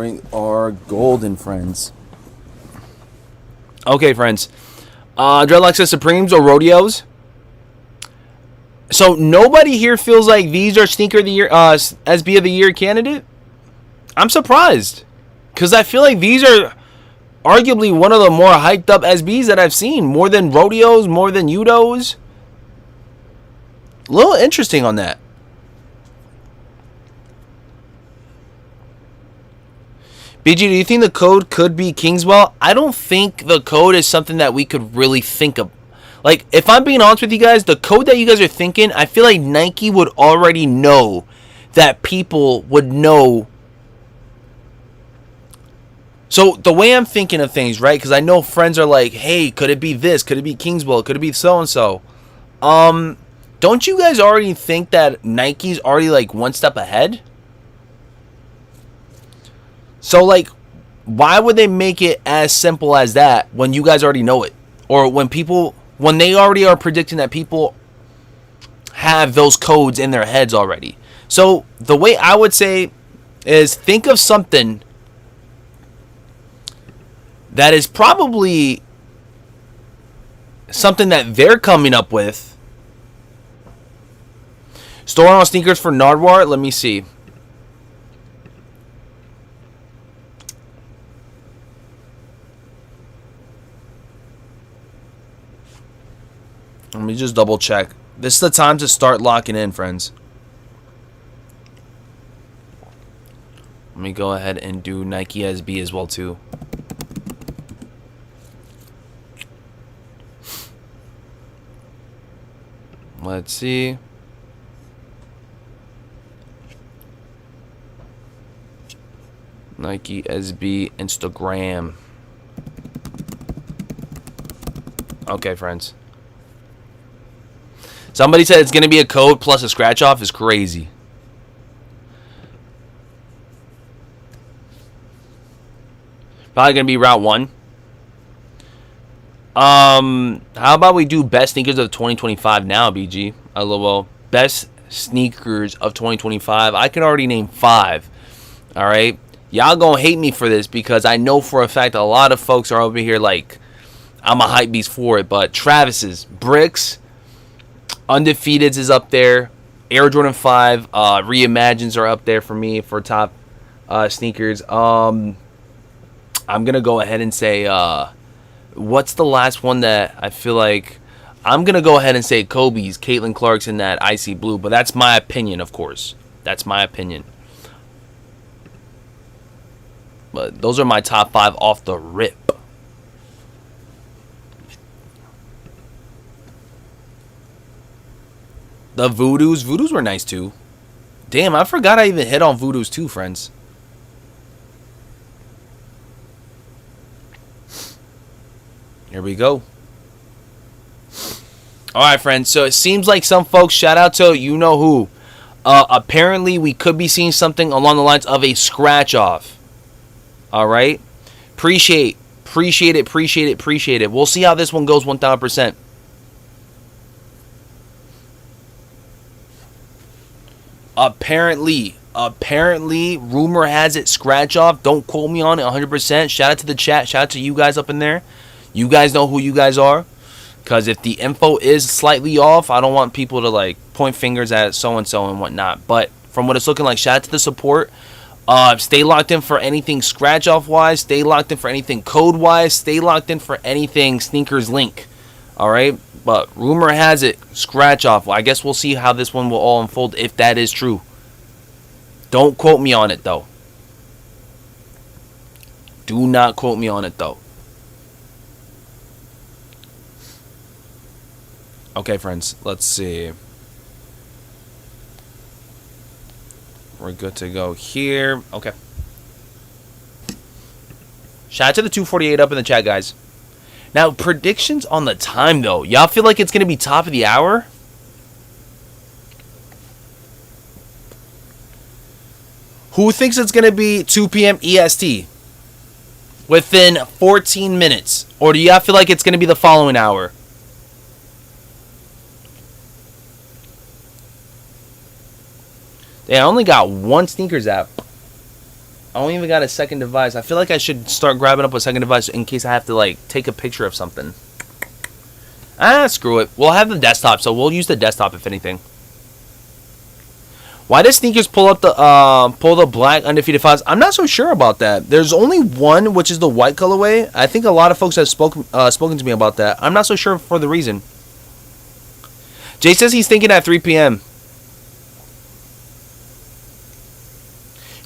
They are golden, friends. Okay, friends. Dreadlocks Supremes or Rodeos. So nobody here feels like these are sneaker of the year, SB of the year candidate. I'm surprised, because I feel like these are arguably one of the more hyped up SBs that I've seen, more than Rodeos, more than Udos. A little interesting on that. BG, do you think the code could be Kingswell? I don't think the code is something that we could really think of. Like, if I'm being honest with you guys, the code that you guys are thinking, I feel like Nike would already know that people would know. So, the way I'm thinking of things, right? Because I know friends are like, hey, could it be this? Could it be Kingswell? Could it be so-and-so? Don't you guys already think that Nike's already, like, one step ahead? So, like, why would they make it as simple as that when you guys already know it? Or when they already are predicting that people have those codes in their heads already. So the way I would say is, think of something that is probably something that they're coming up with. Store on sneakers for Nardwuar. Let me see. Let me just double check. This is the time to start locking in, friends. Let me go ahead and do Nike SB as well, too. Let's see. Nike SB Instagram. Okay, friends. Somebody said it's going to be a code plus a scratch off is crazy. Probably going to be route 1. How about we do best sneakers of 2025 now, BG? Well, best sneakers of 2025. I can already name 5. All right. Y'all going to hate me for this because I know for a fact a lot of folks are over here like, I'm a hype beast for it. But Travis's, Bricks, Undefeateds is up there. Air Jordan 5 Reimagines are up there for me for top sneakers. I'm going to go ahead and say, what's the last one that I feel like? I'm going to go ahead and say Kobe's, Caitlin Clark's in that icy blue. But that's my opinion, of course. That's my opinion. But those are my top 5 off the rip. The Voodoos were nice too. Damn, I forgot I even hit on Voodoos too, friends. Here we go. Alright, friends. So it seems like some folks, shout out to you know who. Apparently we could be seeing something along the lines of a scratch off. Alright. Appreciate it. We'll see how this one goes 1000%. Apparently, rumor has it scratch off. Don't quote me on it 100%. Shout out to the chat. Shout out to you guys up in there. You guys know who you guys are. Because if the info is slightly off, I don't want people to like point fingers at so-and-so and whatnot. But from what it's looking like, shout out to the support. Stay locked in for anything scratch off wise. Stay locked in for anything code wise. Stay locked in for anything sneakers link. All right. But rumor has it, scratch off. Well, I guess we'll see how this one will all unfold if that is true. Don't quote me on it, though. Do not quote me on it, though. Okay, friends. Let's see. We're good to go here. Okay. Shout out to the 248 up in the chat, guys. Now, predictions on the time, though. Y'all feel like it's going to be top of the hour? Who thinks it's going to be 2 p.m. EST? Within 14 minutes. Or do y'all feel like it's going to be the following hour? I only got one sneakers app. I don't even got a second device. I feel like I should start grabbing up a second device in case I have to, like, take a picture of something. Screw it. We'll have the desktop, so we'll use the desktop if anything. Why does sneakers pull the black undefeated files? I'm not so sure about that. There's only one, which is the white colorway. I think a lot of folks have spoken to me about that. I'm not so sure for the reason. Jay says he's thinking at 3 p.m.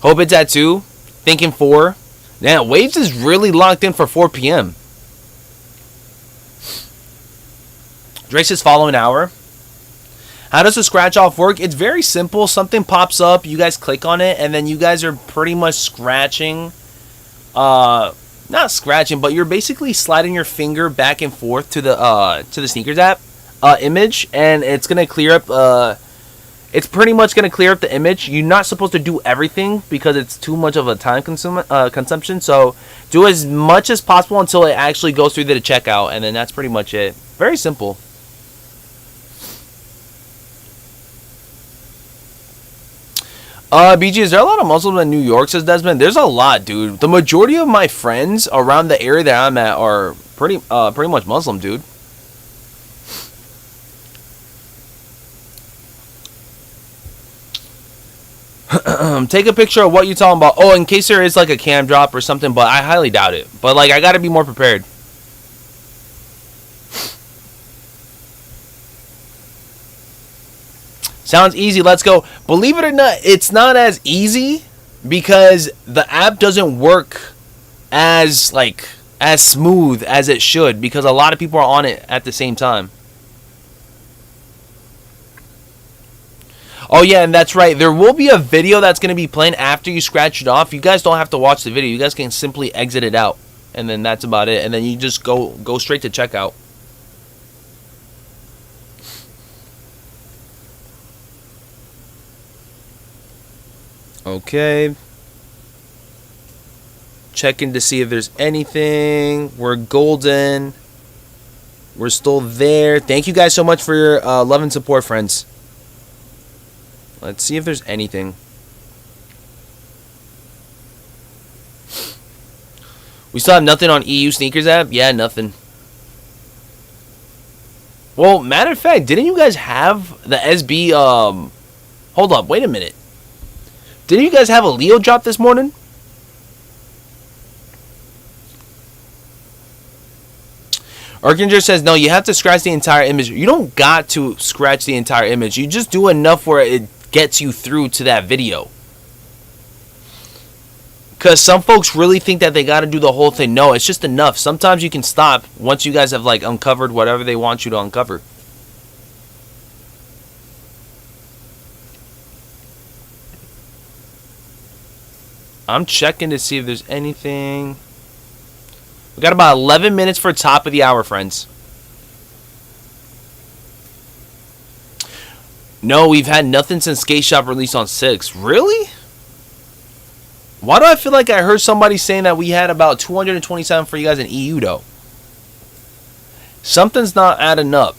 Hope it's at 2. Thinking 4. Now, Waves is really locked in for 4 p.m. Drake says follow an hour. How does the scratch off work? It's very simple. Something pops up, you guys click on it, and then you guys are pretty much scratching. Not scratching, but you're basically sliding your finger back and forth to the sneakers app image, and it's gonna clear up. It's pretty much gonna clear up the image. You're not supposed to do everything because it's too much of a time consumption. So do as much as possible until it actually goes through the checkout, and then that's pretty much it. Very simple. BG, is there a lot of Muslims in New York, says Desmond? There's a lot, dude. The majority of my friends around the area that I'm at are pretty much Muslim, dude. Take a picture of what you're talking about. Oh, in case there is like a cam drop or something, but I highly doubt it. But like, I gotta be more prepared. Sounds easy. Let's go. Believe it or not, it's not as easy because the app doesn't work as smooth as it should because a lot of people are on it at the same time. Oh yeah, and that's right. There will be a video that's going to be playing after you scratch it off. You guys don't have to watch the video. You guys can simply exit it out, and then that's about it. And then you just go straight to checkout. Okay. Checking to see if there's anything. We're golden. We're still there. Thank you guys so much for your love and support, friends. Let's see if there's anything. We still have nothing on EU sneakers app? Yeah, nothing. Well, matter of fact, didn't you guys have the SB, hold up, wait a minute. Didn't you guys have a Leo drop this morning? Arkinger says, no, you have to scratch the entire image. You don't got to scratch the entire image. You just do enough where it gets you through to that video. Because some folks really think that they got to do the whole thing. No, it's just enough. Sometimes you can stop once you guys have like uncovered whatever they want you to uncover. I'm checking to see if there's anything. We got about 11 minutes for top of the hour, friends. No, we've had nothing since Skate Shop released on 6. Really? Why do I feel like I heard somebody saying that we had about 227 for you guys in EU, though? Something's not adding up.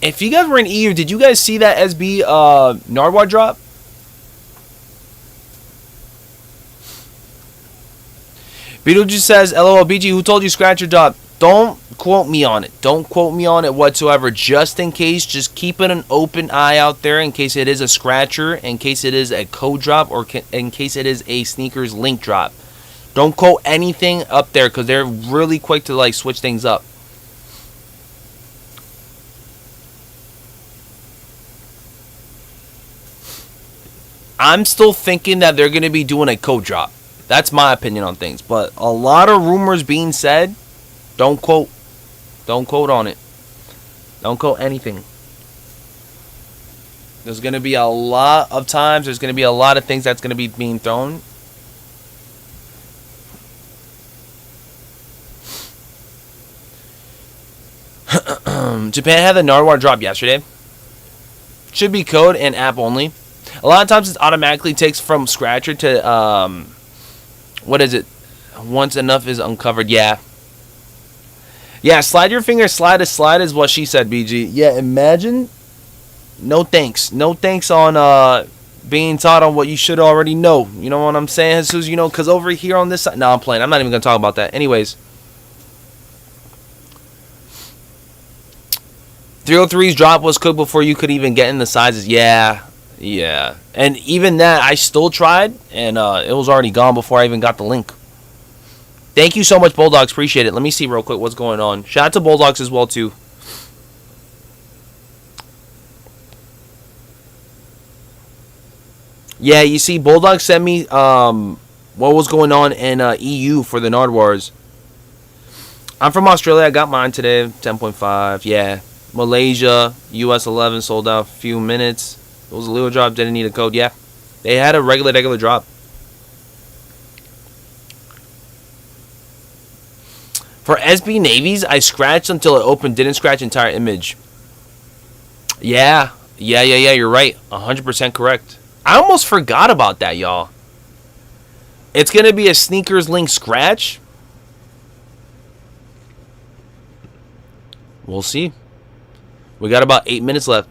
If you guys were in EU, did you guys see that SB Nardwuar drop? Beetlejuice says, LOL BG, who told you scratch your drop? Don't quote me on it. Don't quote me on it whatsoever. Just in case, just keeping an open eye out there in case it is a scratcher, in case it is a code drop, or in case it is a sneakers link drop. Don't quote anything up there because they're really quick to like switch things up. I'm still thinking that they're going to be doing a code drop. That's my opinion on things. But a lot of rumors being said. Don't quote. Don't quote on it. Don't quote anything. There's going to be a lot of times. There's going to be a lot of things that's going to be being thrown. Japan had the Nardwuar drop yesterday. Should be code and app only. A lot of times it automatically takes from scratcher to what is it? Once enough is uncovered. Yeah. Yeah, slide your finger, slide is what she said, BG. Yeah, imagine. No thanks. No thanks on being taught on what you should already know. You know what I'm saying, Jesus? You know, because over here on this side... No, I'm playing. I'm not even going to talk about that. Anyways. 303's drop was cooked before you could even get in the sizes. Yeah. Yeah. And even that, I still tried. And it was already gone before I even got the link. Thank you so much, Bulldogs. Appreciate it. Let me see real quick what's going on. Shout out to Bulldogs as well, too. Yeah, you see, Bulldog sent me what was going on in EU for the Nardwuars. I'm from Australia. I got mine today, 10.5. Yeah, Malaysia, US 11 sold out a few minutes. It was a little drop. Didn't need a code. Yeah, they had a regular drop. For SB Navies, I scratched until it opened. Didn't scratch entire image. Yeah. You're right. 100% correct. I almost forgot about that, y'all. It's going to be a sneakers link scratch. We'll see. We got about 8 minutes left.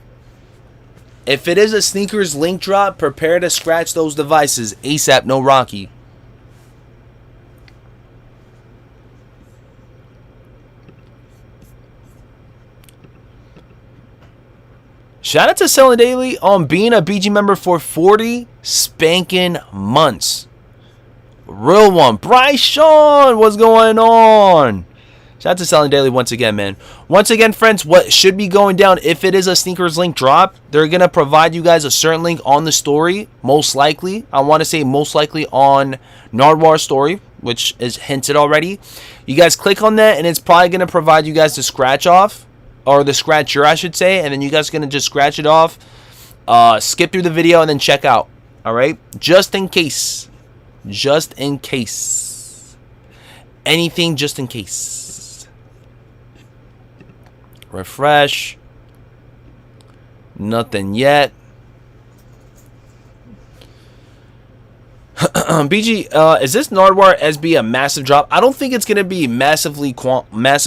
If it is a sneakers link drop, prepare to scratch those devices ASAP, no Rocky. Shout out to Selling Daily on being a BG member for 40 spanking months. Real one. Bryce Sean, what's going on? Shout out to Selling Daily once again, man. Once again, friends, what should be going down if it is a sneakers link drop, they're going to provide you guys a certain link on the story, most likely. I want to say most likely on Nardwuar's story, which is hinted already. You guys click on that, and it's probably going to provide you guys the scratch off. Or the scratcher, I should say. And then you guys are going to just scratch it off. Skip through the video and then check out. Alright? Just in case. Just in case. Anything just in case. Refresh. Nothing yet. BG, is this Nardwuar SB a massive drop? I don't think it's going to be massive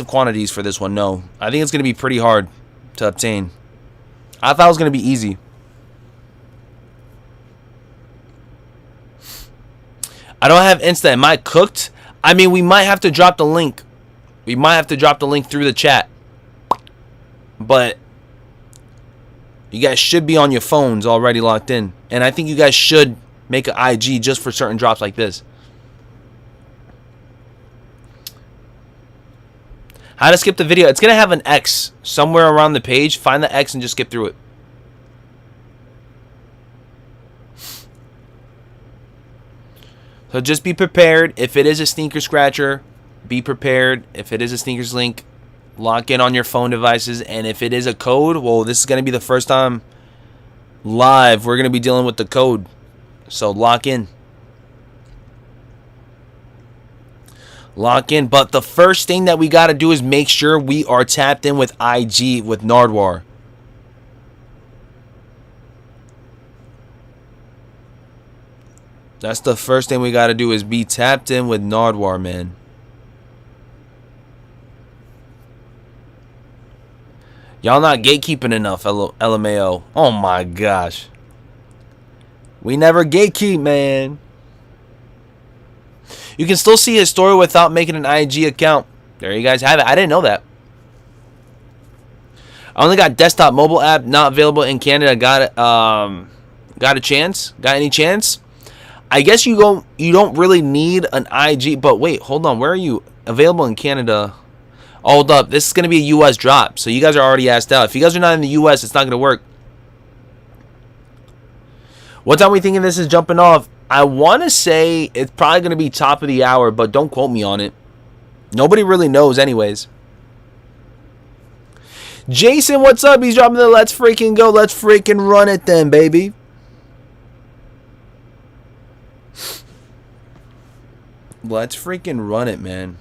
quantities for this one, no. I think it's going to be pretty hard to obtain. I thought it was going to be easy. I don't have Insta. Am I cooked? I mean, we might have to drop the link. We might have to drop the link through the chat. But you guys should be on your phones already locked in. And I think you guys should make an IG just for certain drops like this. How to skip the video. It's going to have an X somewhere around the page. Find the X and just skip through it. So just be prepared. If it is a sneaker scratcher, be prepared. If it is a sneakers link, lock in on your phone devices. And if it is a code, well, this is going to be the first time live we're going to be dealing with the code. So lock in. Lock in. But the first thing that we got to do is make sure we are tapped in with IG with Nardwuar. That's the first thing we got to do is be tapped in with Nardwuar, man. Y'all not gatekeeping enough, LMAO. Oh my gosh. We never gatekeep, man. You can still see his story without making an IG account. There you guys have it. I didn't know that. I only got desktop mobile app not available in Canada. Got a chance? Got any chance? I guess you don't really need an IG, but wait, hold on. Where are you? Available in Canada. Hold up. This is going to be a US drop. So you guys are already asked out. If you guys are not in the US, it's not going to work. What time are we thinking this is jumping off? I want to say it's probably going to be top of the hour, but don't quote me on it. Nobody really knows anyways. Jason, what's up? He's dropping the let's freaking go. Let's freaking run it then, baby. Let's freaking run it, man.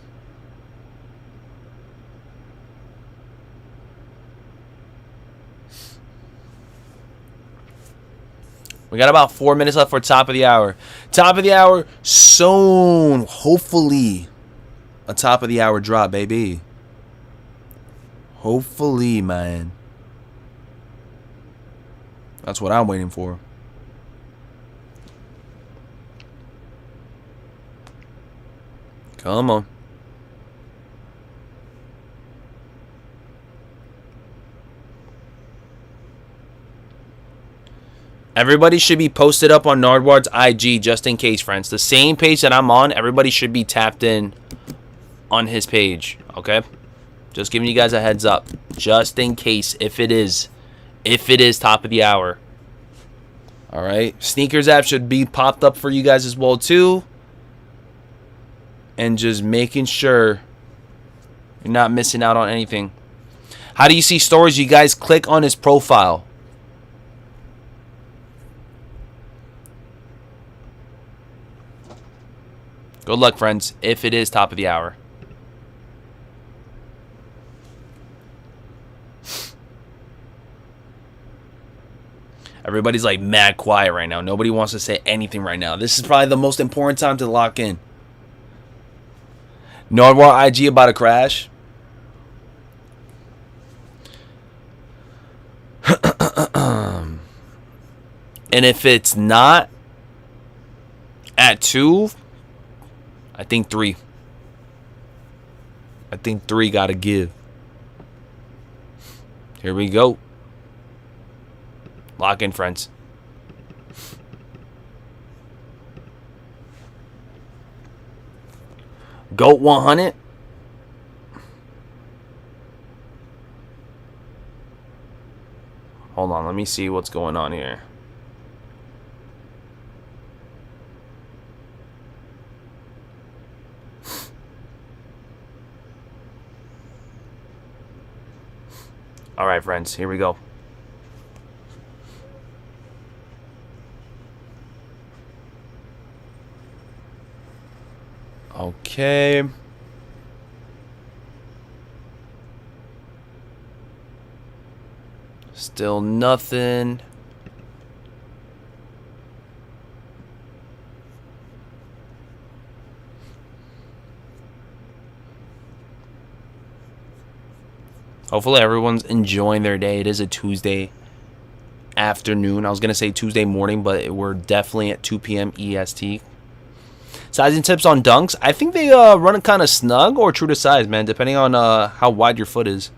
We got about 4 minutes left for top of the hour. Top of the hour soon. Hopefully, a top of the hour drop, baby. Hopefully, man. That's what I'm waiting for. Come on. Everybody should be posted up on Nardwuar's IG just in case, friends. The same page that I'm on, everybody should be tapped in on his page, okay? Just giving you guys a heads up, just in case, if it is top of the hour. All right, Sneakers app should be popped up for you guys as well too, and just making sure you're not missing out on anything. How do you see stories? You guys click on his profile. Good luck, friends, if it is top of the hour. Everybody's like mad quiet right now. Nobody wants to say anything right now. This is probably the most important time to lock in. Nardwuar IG about to crash. And if it's not at 2, I think 3. I think 3 gotta give. Here we go. Lock in, friends. GOAT 100. Hold on, let me see what's going on here. All right, friends, here we go. Okay. Still nothing. Hopefully everyone's enjoying their day. It is a Tuesday afternoon. I was going to say Tuesday morning, but we're definitely at 2 p.m. EST. Sizing tips on dunks. I think they run it kind of snug or true to size, man, depending on how wide your foot is.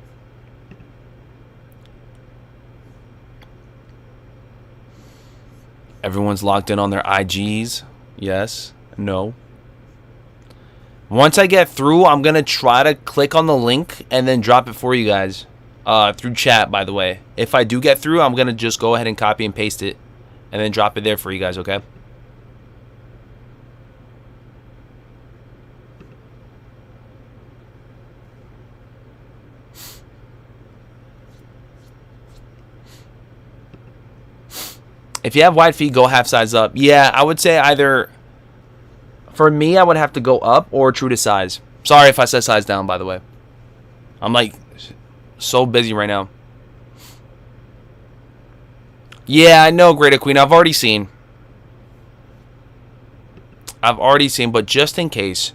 Everyone's locked in on their IGs. Yes. No. Once I get through, I'm going to try to click on the link and then drop it for you guys. Through chat, by the way. If I do get through, I'm going to just go ahead and copy and paste it. And then drop it there for you guys, okay? If you have wide feet, go half size up. Yeah, I would say either... For me, I would have to go up or true to size. Sorry if I said size down, by the way. I'm like so busy right now. Yeah, I know, Greater Queen. I've already seen. But just in case.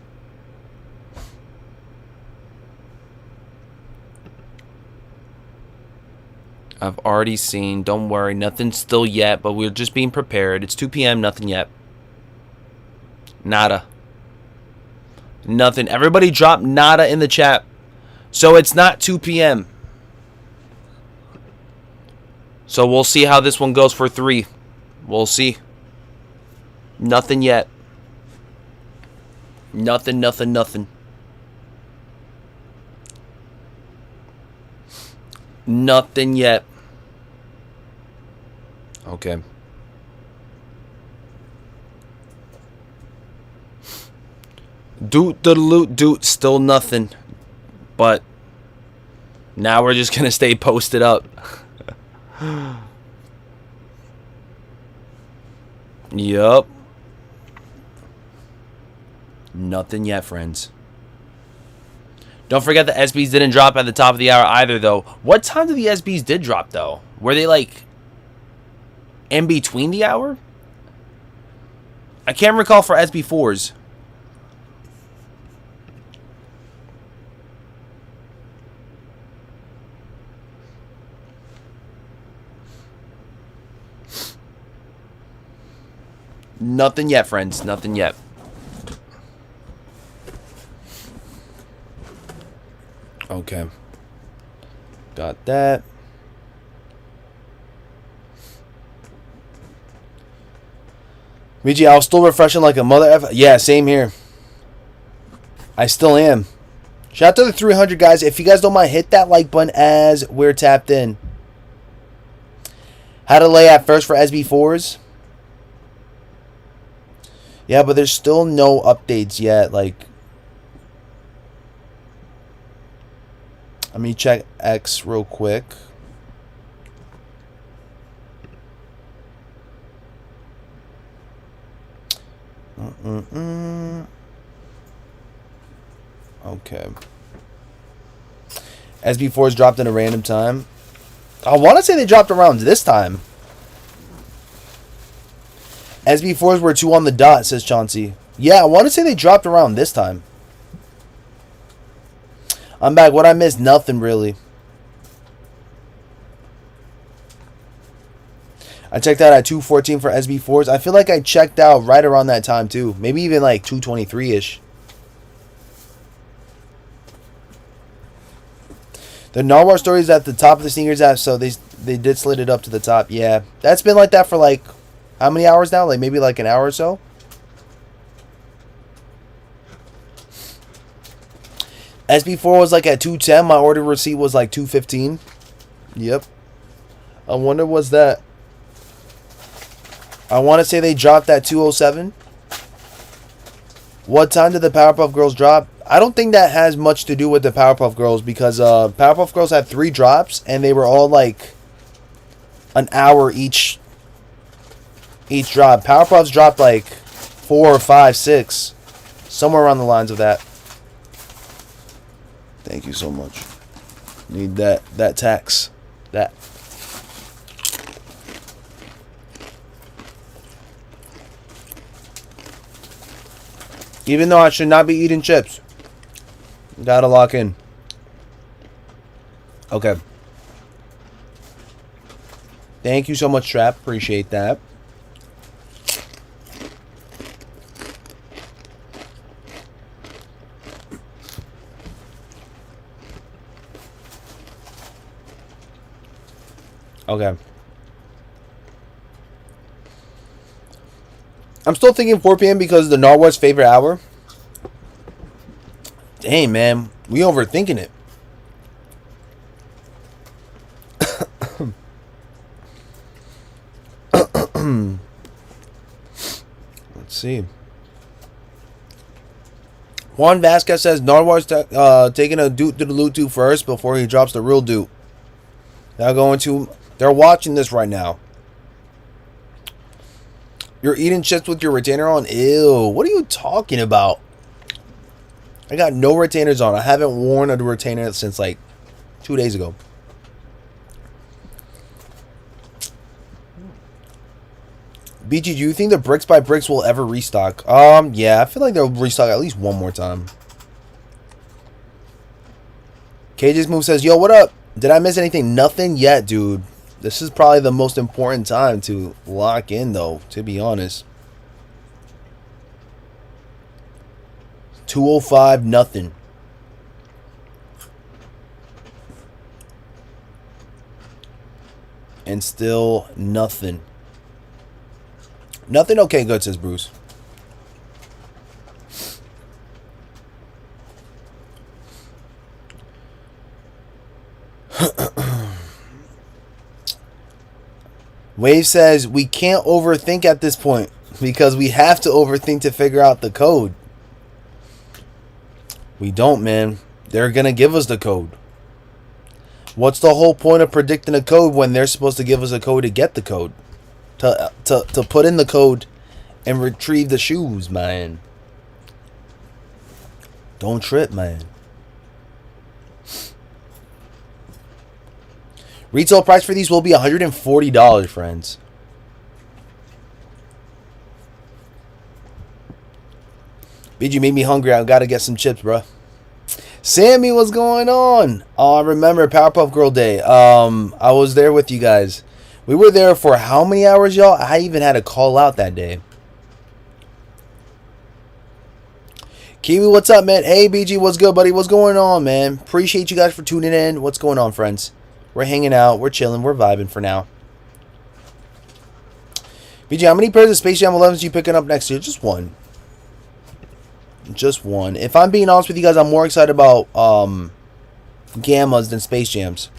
I've already seen. Don't worry, nothing still yet, but we're just being prepared. It's 2 p.m., nothing yet. Nada. Nothing. Everybody drop nada in the chat. So it's not 2 p.m. So we'll see how this one goes for 3. We'll see. Nothing yet. Nothing. Nothing yet. Okay. Doot the loot, doot, still nothing. But now we're just gonna stay posted up. Yup. Nothing yet, friends. Don't forget the SBs didn't drop at the top of the hour either, though. What time did the SBs did drop, though? Were they like in between the hour? I can't recall for SB4s. Nothing yet, friends. Nothing yet. Okay. Got that. BG, I was still refreshing like a mother F. Yeah, same here. I still am. Shout out to the 300 guys. If you guys don't mind, hit that like button as we're tapped in. How to lay at first for SB4s? Yeah, but there's still no updates yet. Like, let me check X real quick. Okay. SB4s dropped in a random time. I want to say they dropped around this time. SB4s were 2 on the dot, says Chauncey. Yeah, I want to say they dropped around this time. I'm back. What I missed? Nothing, really. I checked out at 2:14 for SB4s. I feel like I checked out right around that time, too. Maybe even like 2:23-ish. The Nardwuar story is at the top of the sneakers app, so they did slid it up to the top. Yeah, that's been like that for like how many hours now? Like maybe like an hour or so. SB4 was like at 210. My order receipt was like 215. Yep. I wonder what's that. I want to say they dropped at 207. What time did the Powerpuff Girls drop? I don't think that has much to do with the Powerpuff Girls because Powerpuff Girls had 3 drops and they were all like an hour each drop. Powerpuffs dropped like 4 or 5, 6, somewhere around the lines of that. Thank you so much. Need that tax. That. Even though I should not be eating chips. Gotta lock in. Okay. Thank you so much, Trap. Appreciate that. Okay. I'm still thinking 4 p.m. because the Nardwuar's favorite hour. Dang, man. We overthinking it. Let's see. Juan Vasquez says Nardwuar's taking a dupe to the loot tube first before he drops the real dupe. They're watching this right now. You're eating chips with your retainer on? Ew. What are you talking about? I got no retainers on. I haven't worn a retainer since like 2 days ago. BG, do you think the Bricks by Bricks will ever restock? Yeah, I feel like they'll restock at least one more time. KJ's Move says, yo, what up? Did I miss anything? Nothing yet, dude. This is probably the most important time to lock in, though, to be honest. 205, nothing. And still nothing. Nothing? Okay, good, says Bruce. Wave says, we can't overthink at this point because we have to overthink to figure out the code. We don't, man. They're going to give us the code. What's the whole point of predicting a code when they're supposed to give us a code to get the code? To put in the code and retrieve the shoes, man. Don't trip, man. Retail price for these will be $140, friends. BG made me hungry. I gotta get some chips, bro. Sammy, what's going on? Oh, I remember Powerpuff Girl Day. I was there with you guys. We were there for how many hours, y'all? I even had a call out that day. Kiwi, what's up, man? Hey, BG, what's good, buddy? What's going on, man? Appreciate you guys for tuning in. What's going on, friends? We're hanging out. We're chilling. We're vibing for now. BG, how many pairs of Space Jam 11s are you picking up next year? Just one. Just one. If I'm being honest with you guys, I'm more excited about Gammas than Space Jams.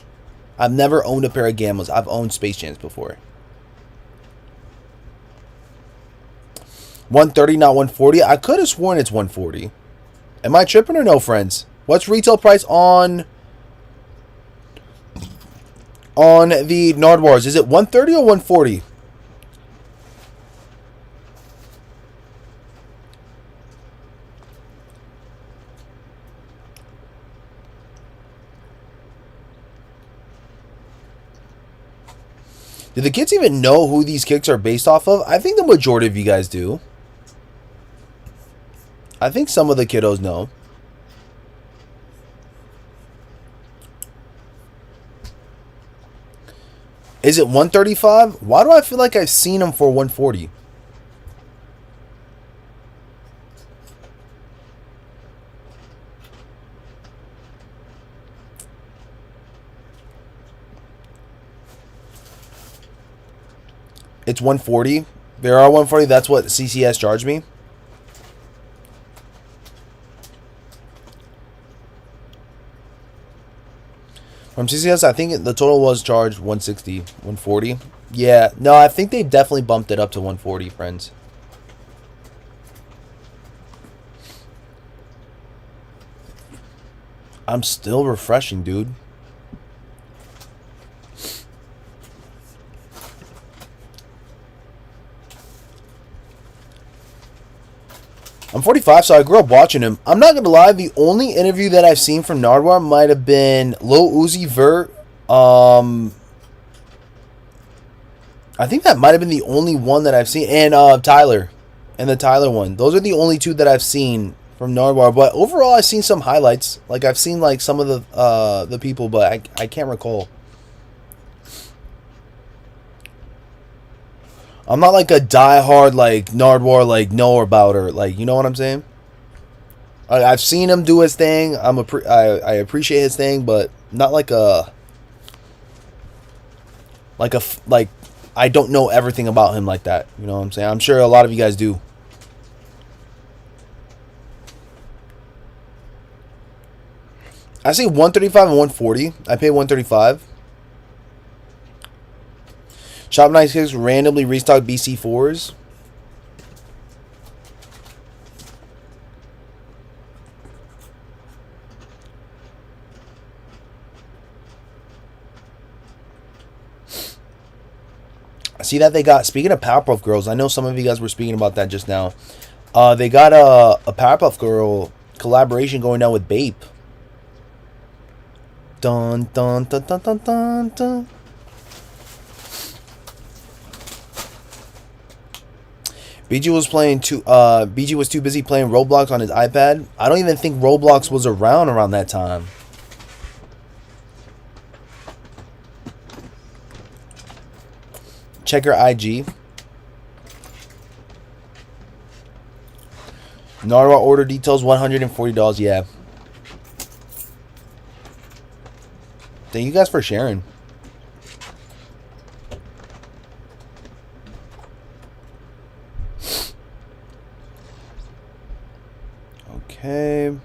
I've never owned a pair of Gammas. I've owned Space Jams before. 130, not 140. I could have sworn it's 140. Am I tripping or no, friends? What's retail price on the Nardwuars? Is it 130 or 140? Do the kids even know who these kicks are based off of? I think the majority of you guys do. I think some of the kiddos know. Is it 135? Why do I feel like I've seen them for 140? It's 140. There are 140. That's what CCS charged me. From CCS, I think the total was charged 160, 140. Yeah, no, I think they definitely bumped it up to 140, friends. I'm still refreshing, dude. I'm 45, so I grew up watching him. I'm not going to lie, the only interview that I've seen from Nardwuar might have been Lil Uzi Vert. I think that might have been the only one that I've seen. And Tyler. And the Tyler one. Those are the only two that I've seen from Nardwuar. But overall, I've seen some highlights. Like, I've seen, like, some of the people, but I can't recall. I'm not like a diehard like Nardwuar like know about her, like, you know what I'm saying? I've seen him do his thing. I appreciate his thing, but not like like I don't know everything about him like that. You know what I'm saying? I'm sure a lot of you guys do. I say 135 and 140. I pay 135. Shop Nice Kicks randomly restock BC4s. I see that they got, speaking of Powerpuff Girls, I know some of you guys were speaking about that just now. They got a Powerpuff Girl collaboration going on with Bape. Dun dun dun dun dun dun dun. BG was too busy playing Roblox on his iPad. I don't even think Roblox was around that time. Check your IG. Nardwuar order details $140. Yeah. Thank you guys for sharing. Okay.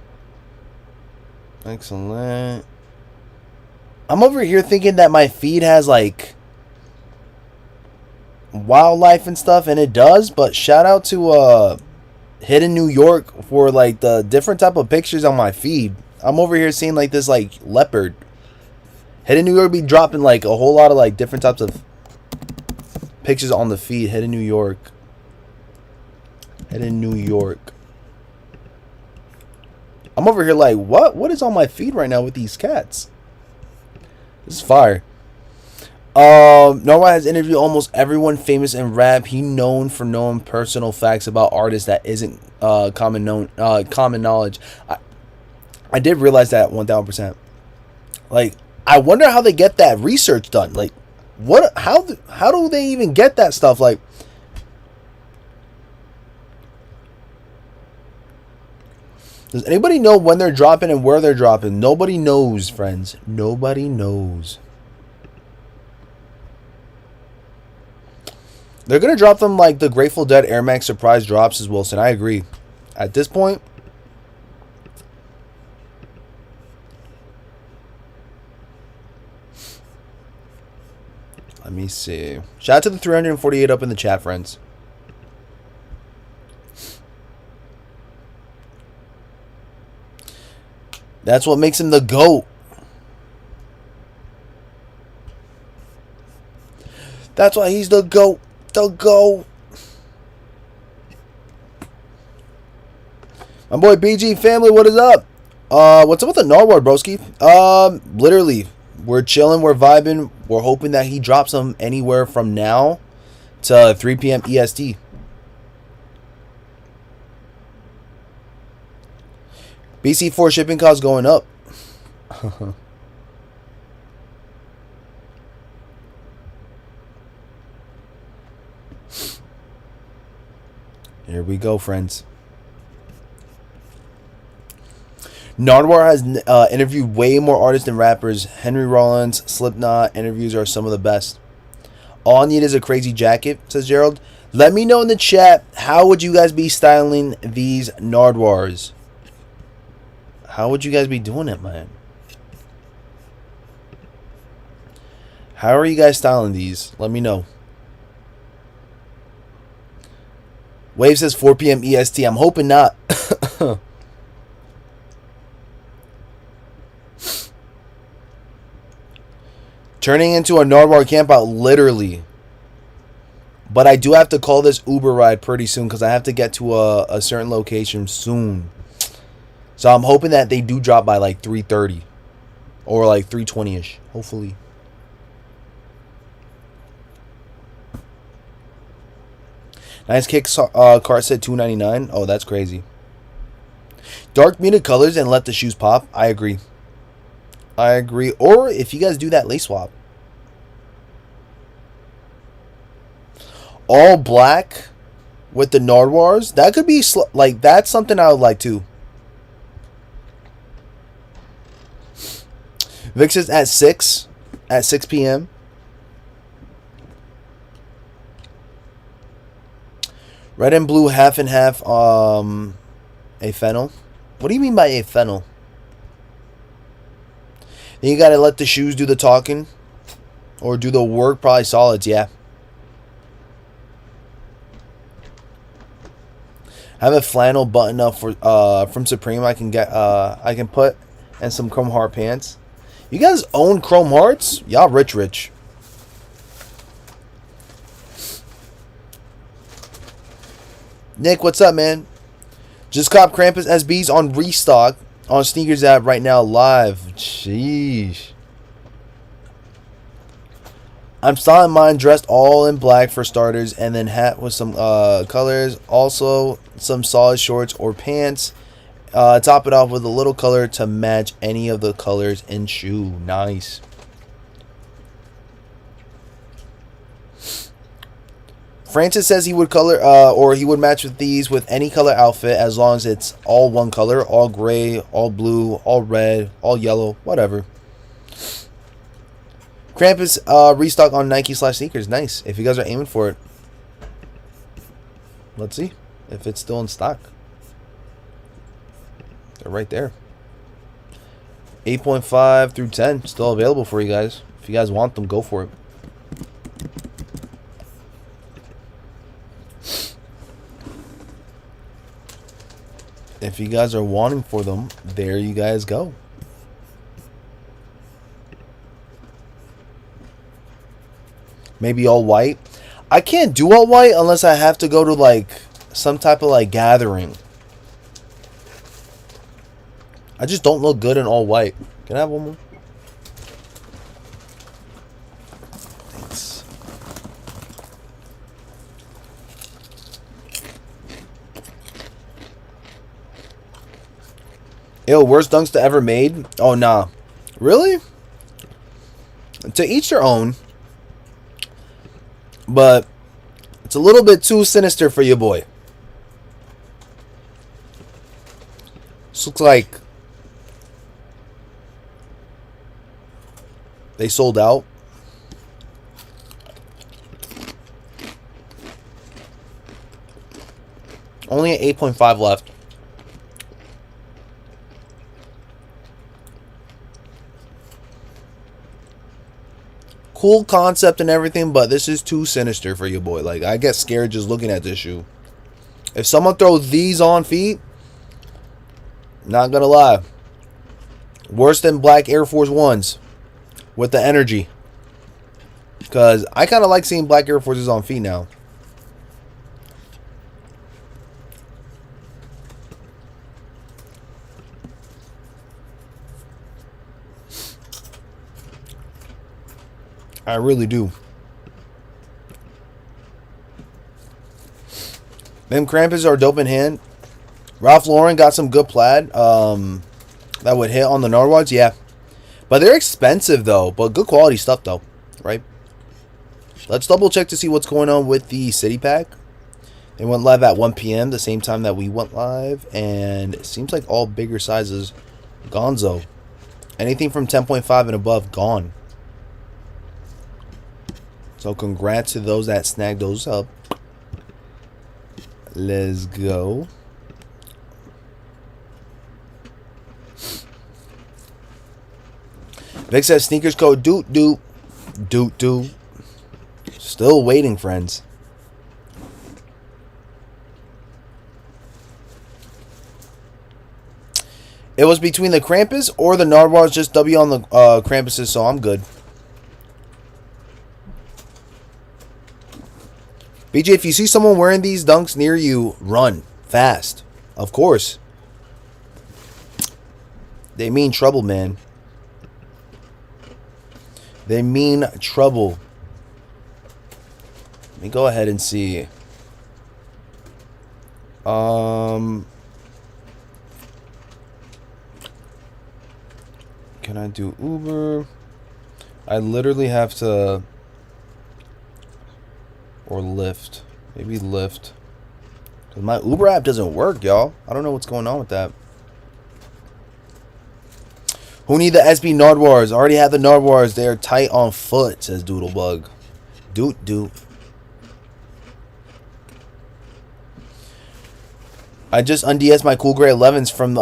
Excellent. I'm over here thinking that my feed has like wildlife and stuff, and it does, but shout out to Hidden New York for like the different type of pictures on my feed. I'm over here seeing like this like leopard. Hidden New York be dropping like a whole lot of like different types of pictures on the feed. Hidden New York. Hidden New York. I'm over here like, what is on my feed right now with these cats? This is fire. Nardwuar has interviewed almost everyone famous in rap. He known for knowing personal facts about artists that isn't common knowledge. I did realize that 1000%. Like, I wonder how they get that research done. Like, how do they even get that stuff? Like, Does anybody know when they're dropping and where they're dropping? Nobody knows, friends. Nobody knows. They're going to drop them like the Grateful Dead Air Max surprise drops as Wilson. I agree. At this point, let me see. Shout out to the 348 up in the chat, friends. That's what makes him the GOAT. That's why he's the GOAT. The GOAT. My boy BG family, what is up? What's up with the Nardwuar, broski? Literally, we're chilling, we're vibing. We're hoping that he drops them anywhere from now to 3 p.m. EST. BC4 shipping costs going up. Here we go, friends. Nardwuar has interviewed way more artists and rappers. Henry Rollins, Slipknot interviews are some of the best. All I need is a crazy jacket, says Gerald. Let me know in the chat, how would you guys be styling these Nardwuars? How would you guys be doing it, man? How are you guys styling these? Let me know. Wave says 4 p.m. EST. I'm hoping not. Turning into a Nardwuar campout, literally. But I do have to call this Uber ride pretty soon because I have to get to a certain location soon. So I'm hoping that they do drop by like 3:30 or like 3:20ish, hopefully. Nice kick cart set $2.99. Oh, that's crazy. Dark muted colors and let the shoes pop. I agree. I agree. Or if you guys do that lace swap. All black with the Nardwuars. That could be like, that's something I would like too. Vic says at 6 p.m. Red and blue half and half a fennel. What do you mean by a fennel? Then you gotta let the shoes do the talking. Or do the work, probably solids, yeah. I have a flannel button up for from Supreme I can get I can put, and some chrome heart pants. You guys own chrome hearts? Y'all rich. Nick, what's up, man? Just cop Krampus SBs on restock on Sneakers app right now live. Sheesh. I'm styling mine dressed all in black for starters, and then hat with some colors. Also, some solid shorts or pants. Top it off with a little color to match any of the colors in shoe. Nice. Francis says he would color or he would match with these with any color outfit as long as it's all one color, all gray, all blue, all red, all yellow, whatever. Krampus restock on Nike/sneakers. Nice. If you guys are aiming for it. Let's see if it's still in stock. They're right there. 8.5 through 10 still available for you guys. If you guys want them, go for it. If you guys are wanting for them, there you guys go. Maybe all white. I can't do all white unless I have to go to like some type of like gathering. I just don't look good in all white. Can I have one more? Thanks. Ew, worst dunks to ever made? Oh, nah. Really? To each their own. But it's a little bit too sinister for your boy. looks like they sold out. Only at 8.5 left. Cool concept and everything, but this is too sinister for you, boy. Like, I get scared just looking at this shoe. If someone throws these on feet, not gonna lie, worse than black Air Force Ones with the energy. Because I kind of like seeing black Air Forces on feet now. I really do. Them Krampus are dope in hand. Ralph Lauren got some good plaid that would hit on the Nardwuars, yeah. But they're expensive, though. But good quality stuff, though. Right? Let's double check to see what's going on with the City Pack. They went live at 1 p.m. the same time that we went live. And it seems like all bigger sizes gonzo. Anything from 10.5 and above, gone. So congrats to those that snagged those up. Let's go. Vic says sneakers code doot doot. Doot doot. Still waiting, friends. It was between the Krampus or the Nardwuars. Just W on the Krampuses, so I'm good. BJ, if you see someone wearing these dunks near you, run fast. Of course. They mean trouble, man. They mean trouble. Let me go ahead and see. Can I do Uber? I literally have to... Or Lyft. Maybe Lyft. Because my Uber app doesn't work, y'all. I don't know what's going on with that. Who need the SB Nardwuars? Already have the Nardwuars. They are tight on foot, says Doodlebug. Doot doot. I just unds my Cool Gray 11s from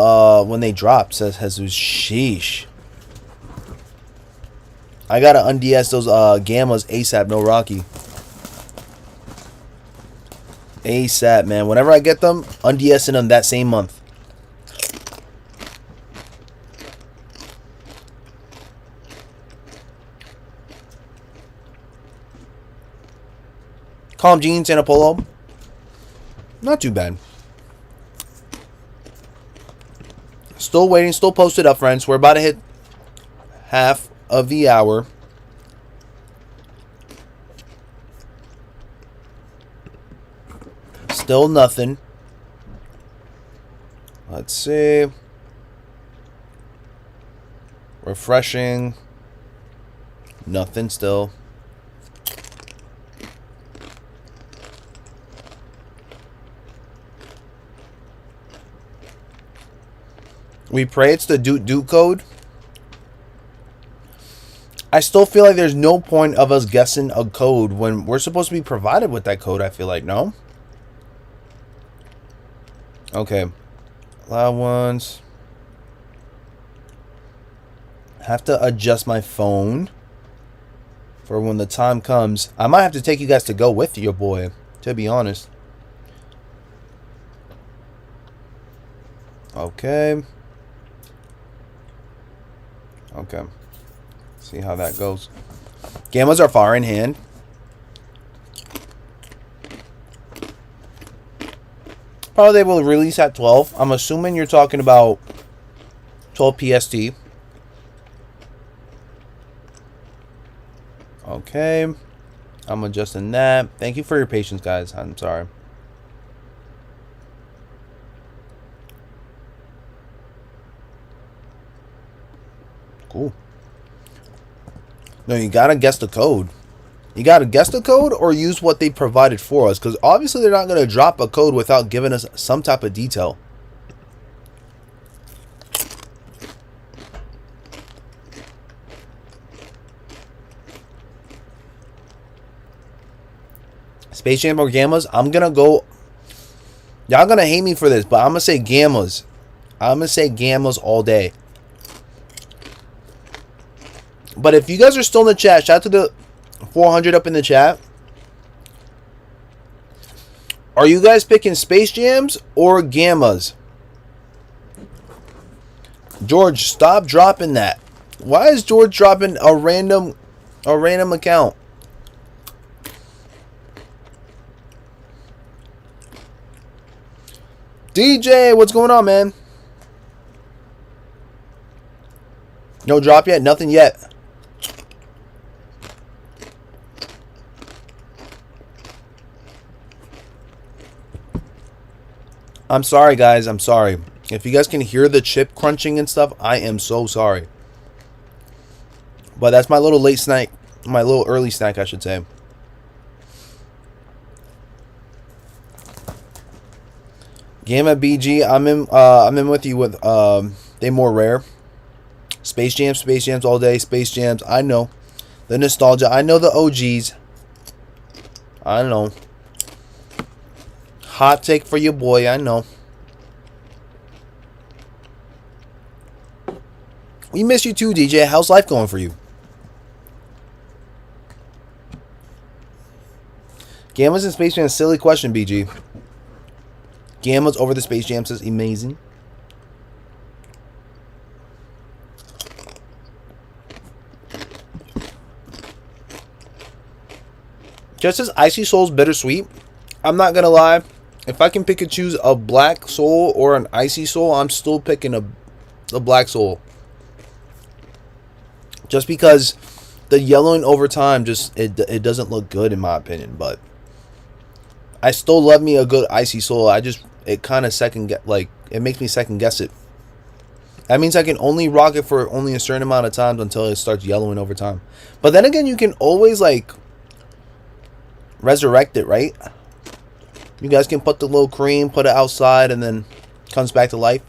when they dropped, says Jesus. Sheesh. I gotta unds those Gammas ASAP, no Rocky. ASAP, man. Whenever I get them, undsing them that same month. Calm jeans and a polo. Not too bad. Still waiting, still posted up, friends. We're about to hit half of the hour. Still nothing. Let's see. Refreshing. Nothing still. We pray it's the Doot code. I still feel like there's no point of us guessing a code when we're supposed to be provided with that code, I feel like, no? Okay. Loud ones. Have to adjust my phone for when the time comes. I might have to take you guys to go with your boy, to be honest. Okay. Okay. See how that goes. Gammas are far in hand. Probably they will release at 12. I'm assuming you're talking about 12 PST. Okay. I'm adjusting that. Thank you for your patience, guys. I'm sorry. Cool. No, you gotta guess the code. You gotta guess the code or use what they provided for us. Because obviously they're not gonna drop a code without giving us some type of detail. Space Jam or Gammas? I'm gonna go. Y'all gonna hate me for this, but I'm gonna say Gammas. I'm gonna say Gammas all day. But if you guys are still in the chat, shout out to the 400 up in the chat. Are you guys picking Space Jams or Gammas? George, stop dropping that. Why is George dropping a random account? DJ, what's going on, man? No drop yet? Nothing yet. I'm sorry, guys. I'm sorry. If you guys can hear the chip crunching and stuff, I am so sorry. But that's my little late snack. My little early snack, I should say. Gamma BG, I'm in with you with they more rare. Space Jams all day. Space Jams, I know. The nostalgia, I know the OGs. I know. Hot take for your boy, I know. We miss you too, DJ. How's life going for you? Gammas and Space Jam, silly question, BG. Gammas over the Space Jam says amazing. Just as Icy Soul's bittersweet, I'm not gonna lie. If I can pick and choose a black soul or an icy soul, I'm still picking a black soul. Just because the yellowing over time just it doesn't look good in my opinion, but I still love me a good icy soul. It kind of it makes me second guess it. That means I can only rock it for only a certain amount of times until it starts yellowing over time. But then again, you can always like resurrect it, right? You guys can put the little cream, put it outside, and then comes back to life.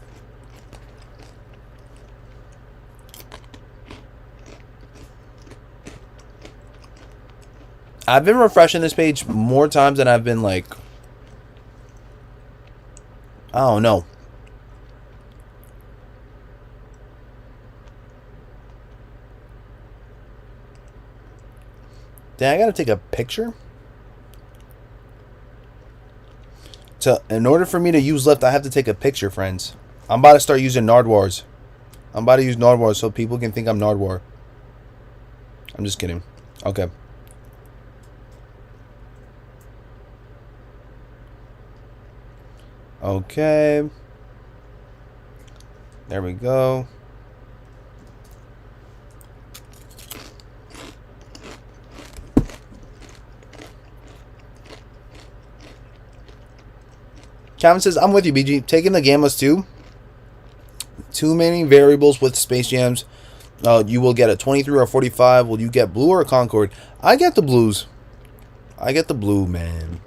I've been refreshing this page more times than I've been like, I don't know. Then I gotta take a picture. In order for me to use Lyft, I have to take a picture, friends. I'm about to start using Nardwuars. I'm about to use Nardwuars so people can think I'm Nardwuar. I'm just kidding. Okay. Okay. There we go. Calvin says, I'm with you, BG. Taking the Gammas too. Too many variables with Space Jams. You will get a 23 or 45. Will you get blue or a Concord? I get the blues. I get the blue, man.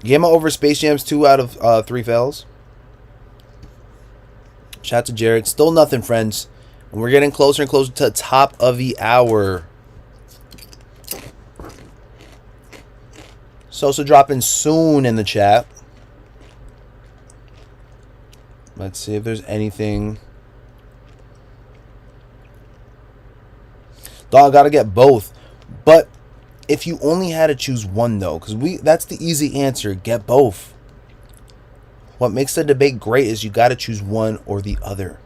Gamma over Space Jams, 2 out of 3 fails. Shout out to Jared. Still nothing, friends. And we're getting closer and closer to the top of the hour. Sosa dropping soon in the chat. Let's see if there's anything. Dog, gotta get both. But if you only had to choose one, though, because that's the easy answer. Get both. What makes the debate great is you gotta choose one or the other.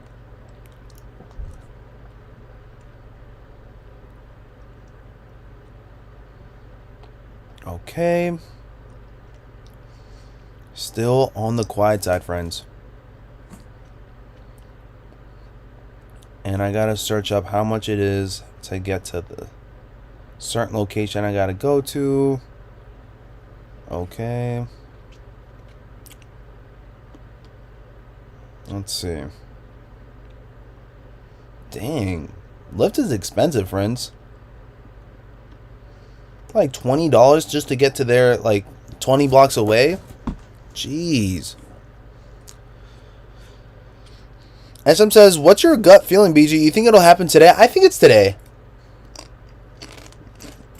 Okay. Still on the quiet side, friends. And I gotta search up how much it is to get to the certain location I gotta go to. Okay. Let's see. Dang. Lyft is expensive, friends. Like $20 just to get to there, like 20 blocks away. Jeez. SM says, what's your gut feeling, BG? You think it'll happen today? I think it's today.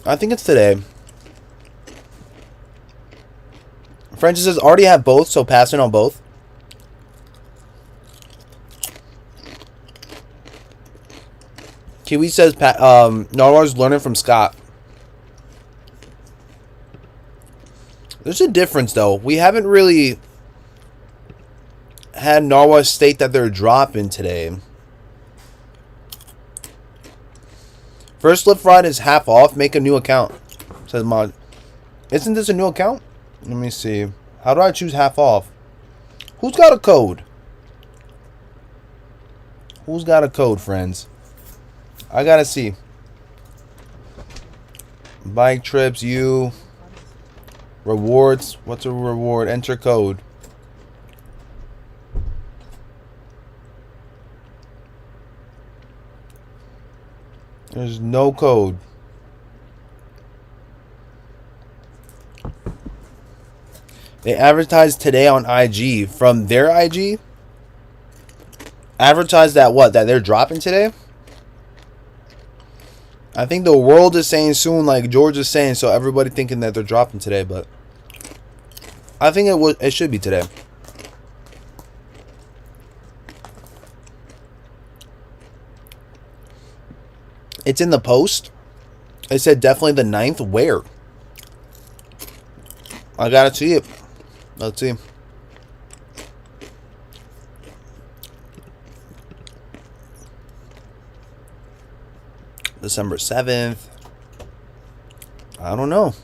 I think it's today. Francis says already have both, so passing on both. Kiwi says Nardwuar's learning from Scott. There's a difference though. We haven't really had Nardwuar state that they're dropping today. First flip ride is half off. Make a new account, says Mod. Isn't this a new account? Let me see. How do I choose half off? Who's got a code? Who's got a code, friends? I gotta see. Bike trips, you. Rewards. What's a reward? Enter code. There's no code. They advertised today on IG. From their IG? Advertised that what? That they're dropping today? I think the world is saying soon, like George is saying, so everybody thinking that they're dropping today, but I think it should be today. It's in the post. It said definitely the 9th. Where? I gotta see it. Let's see. December 7th. I don't know.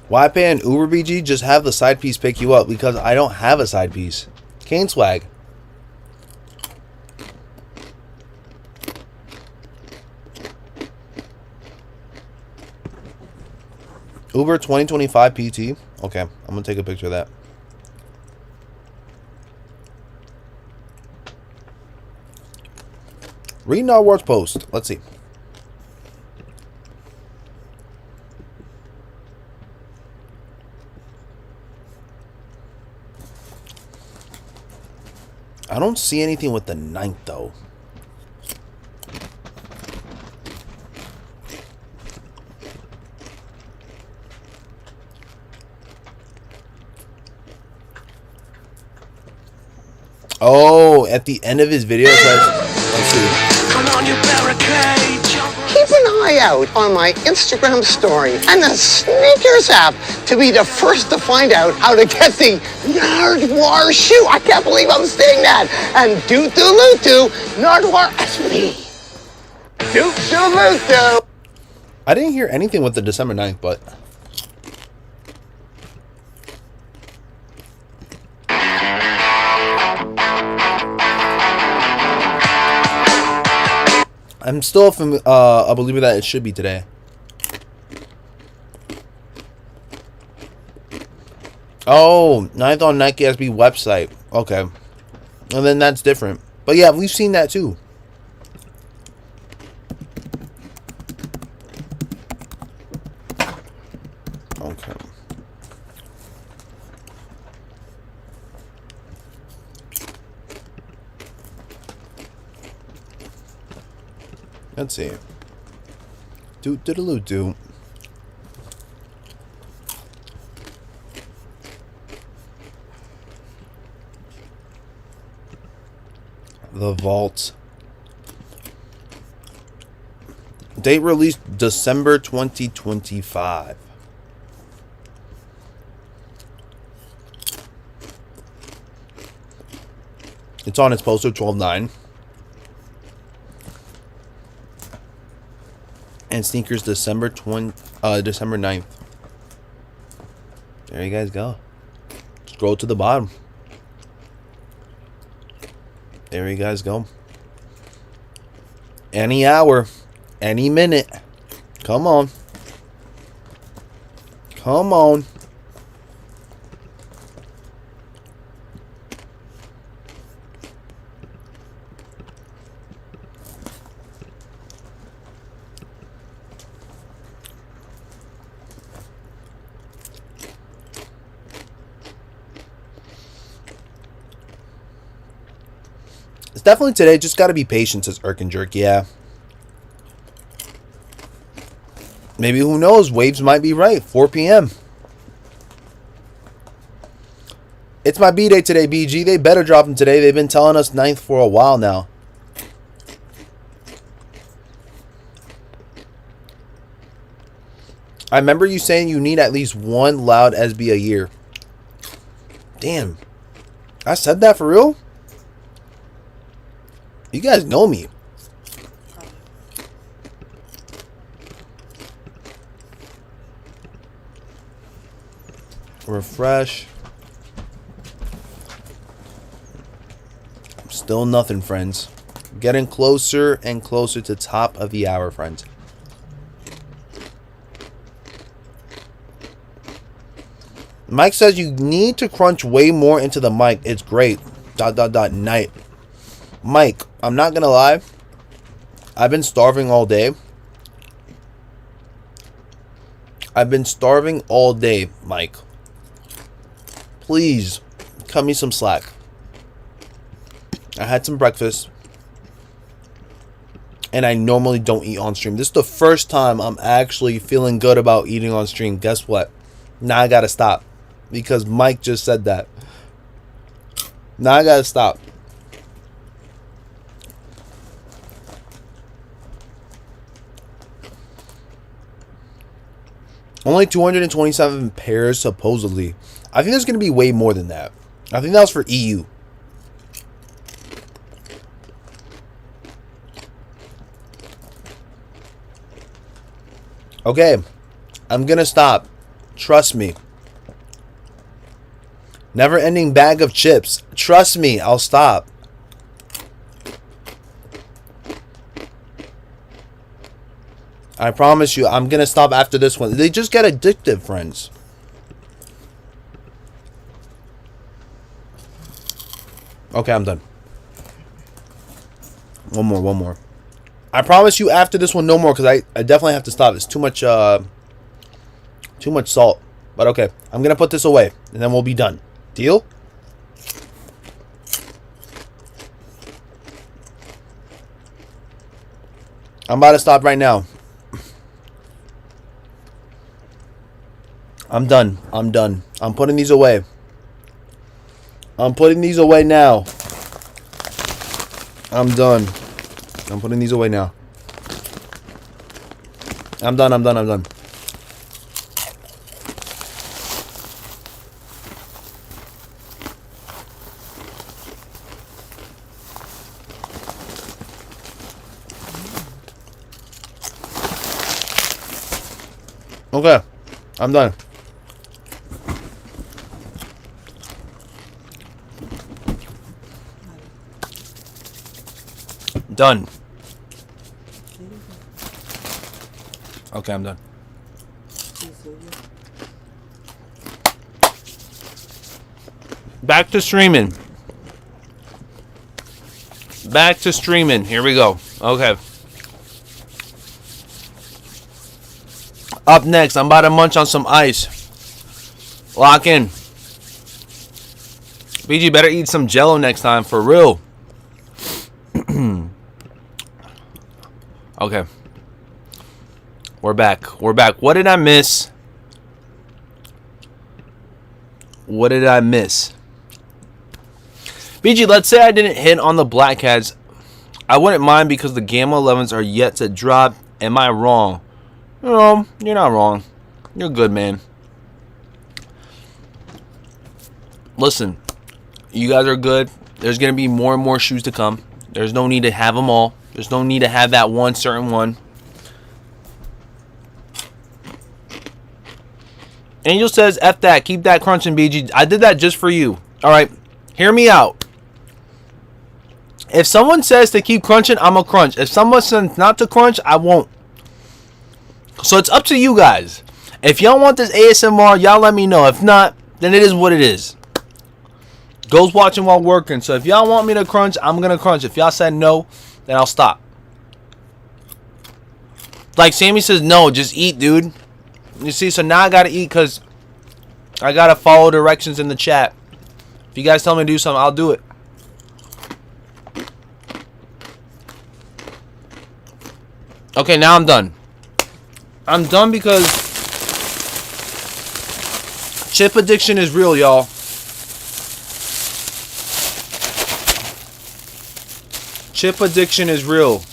Why pay an Uber BG? Just have the side piece pick you up because I don't have a side piece. Cane swag. Uber 2025 PT. Okay, I'm gonna take a picture of that. Read Nardwuar's post. Let's see. I don't see anything with the 9th though. Oh, at the end of his video it says, let's see. Come on, you barricade. Keep an eye out on my Instagram story and the Sneakers app to be the first to find out how to get the Nardwuar shoe. I can't believe I'm saying that. And do Nardwuar SP. Do. I didn't hear anything with the December 9th, but I'm still a believer that it should be today. Oh, 9th on Nike SB website. Okay. And then that's different. But yeah, we've seen that too. Okay. Let's see. Do. The vault. Date released December 2025. It's on its poster 12/9. And sneakers December 9th. There you guys go. Scroll to the bottom. There you guys go. Any hour, any minute. Come on. Come on. definitely today. Just got to be patient, says Irk and Jerk. Yeah. Maybe, who knows? Waves might be right. 4 p.m. It's my B-Day today, BG. They better drop them today. They've been telling us 9th for a while now. I remember you saying you need at least one loud SB a year. Damn. I said that for real? You guys know me. Refresh. Still nothing, friends. Getting closer and closer to top of the hour, friends. Mike says you need to crunch way more into the mic. It's great. ... Night. Mike, I'm not gonna lie. I've been starving all day. I've been starving all day, Mike. Please, cut me some slack. I had some breakfast. And I normally don't eat on stream. This is the first time I'm actually feeling good about eating on stream. Guess what? Now I gotta stop. Because Mike just said that. Now I gotta stop. Only 227 pairs, supposedly. I think there's going to be way more than that. I think that was for EU. Okay. I'm going to stop. Trust me. Never ending bag of chips. Trust me, I'll stop. I promise you, I'm going to stop after this one. They just get addictive, friends. Okay, I'm done. One more. I promise you after this one, no more, because I definitely have to stop. It's too much salt. But okay, I'm going to put this away, and then we'll be done. Deal? I'm about to stop right now. I'm done. I'm putting these away. I'm putting these away now. I'm done. I'm putting these away now. I'm done. Okay, I'm done. Done. Okay, I'm done. Back to streaming. Here we go. Okay. Up next, I'm about to munch on some ice. Lock in. BG better eat some Jello next time, for real. Okay. We're back. What did I miss? BG, let's say I didn't hit on the Black Cats. I wouldn't mind because the Gamma 11s are yet to drop. Am I wrong? No, you're not wrong. You're good, man. Listen, you guys are good. There's going to be more and more shoes to come. There's no need to have them all. There's no need to have that one certain one. Angel says, F that. Keep that crunching, BG. I did that just for you. All right. Hear me out. If someone says to keep crunching, I'm going to crunch. If someone says not to crunch, I won't. So it's up to you guys. If y'all want this ASMR, y'all let me know. If not, then it is what it is. Goes watching while working. So if y'all want me to crunch, I'm going to crunch. If y'all said no, then I'll stop. Like Sammy says, no, just eat, dude. You see, so now I got to eat because I got to follow directions in the chat. If you guys tell me to do something, I'll do it. Okay, now I'm done. I'm done because chip addiction is real, y'all. Chip addiction is real.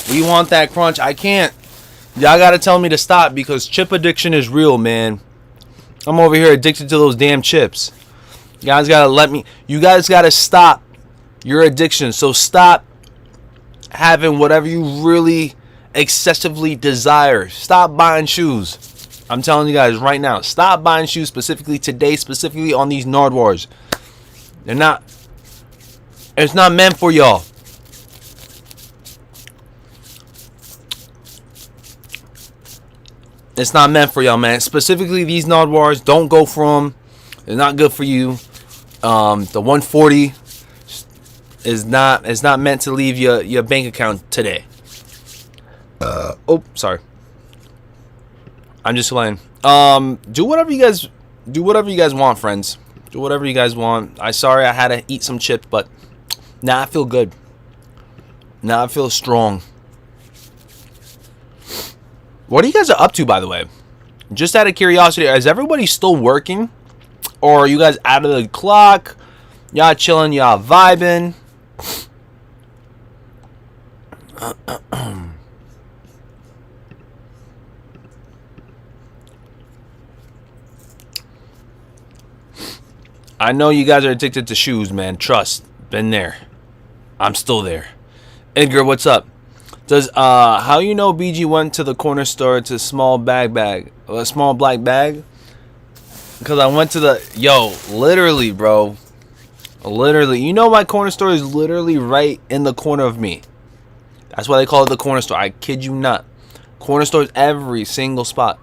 We want that crunch. I can't. Y'all gotta tell me to stop because chip addiction is real, man. I'm over here addicted to those damn chips. You guys gotta let me. You guys gotta stop your addiction. So stop having whatever you really excessively desire. Stop buying shoes. I'm telling you guys right now. Stop buying shoes specifically today, specifically on these Nardwuars. They're not. It's not meant for y'all. It's not meant for y'all, man. Specifically, these Nardwuars, don't go for them. They're not good for you. The 140 is not meant to leave your bank account today. Oh, sorry. I'm just playing. Do whatever you guys want, friends. Do whatever you guys want. Sorry I had to eat some chips, but now I feel good. Now I feel strong. What are you guys up to, by the way? Just out of curiosity, is everybody still working? Or are you guys out of the clock? Y'all chilling, y'all vibing? I know you guys are addicted to shoes, man. Trust. Been there. I'm still there. Edgar, what's up? Does how you know BG went to the corner store to a small black bag? Because I went to the literally, bro. Literally. You know my corner store is literally right in the corner of me. That's why they call it the corner store. I kid you not. Corner stores every single spot.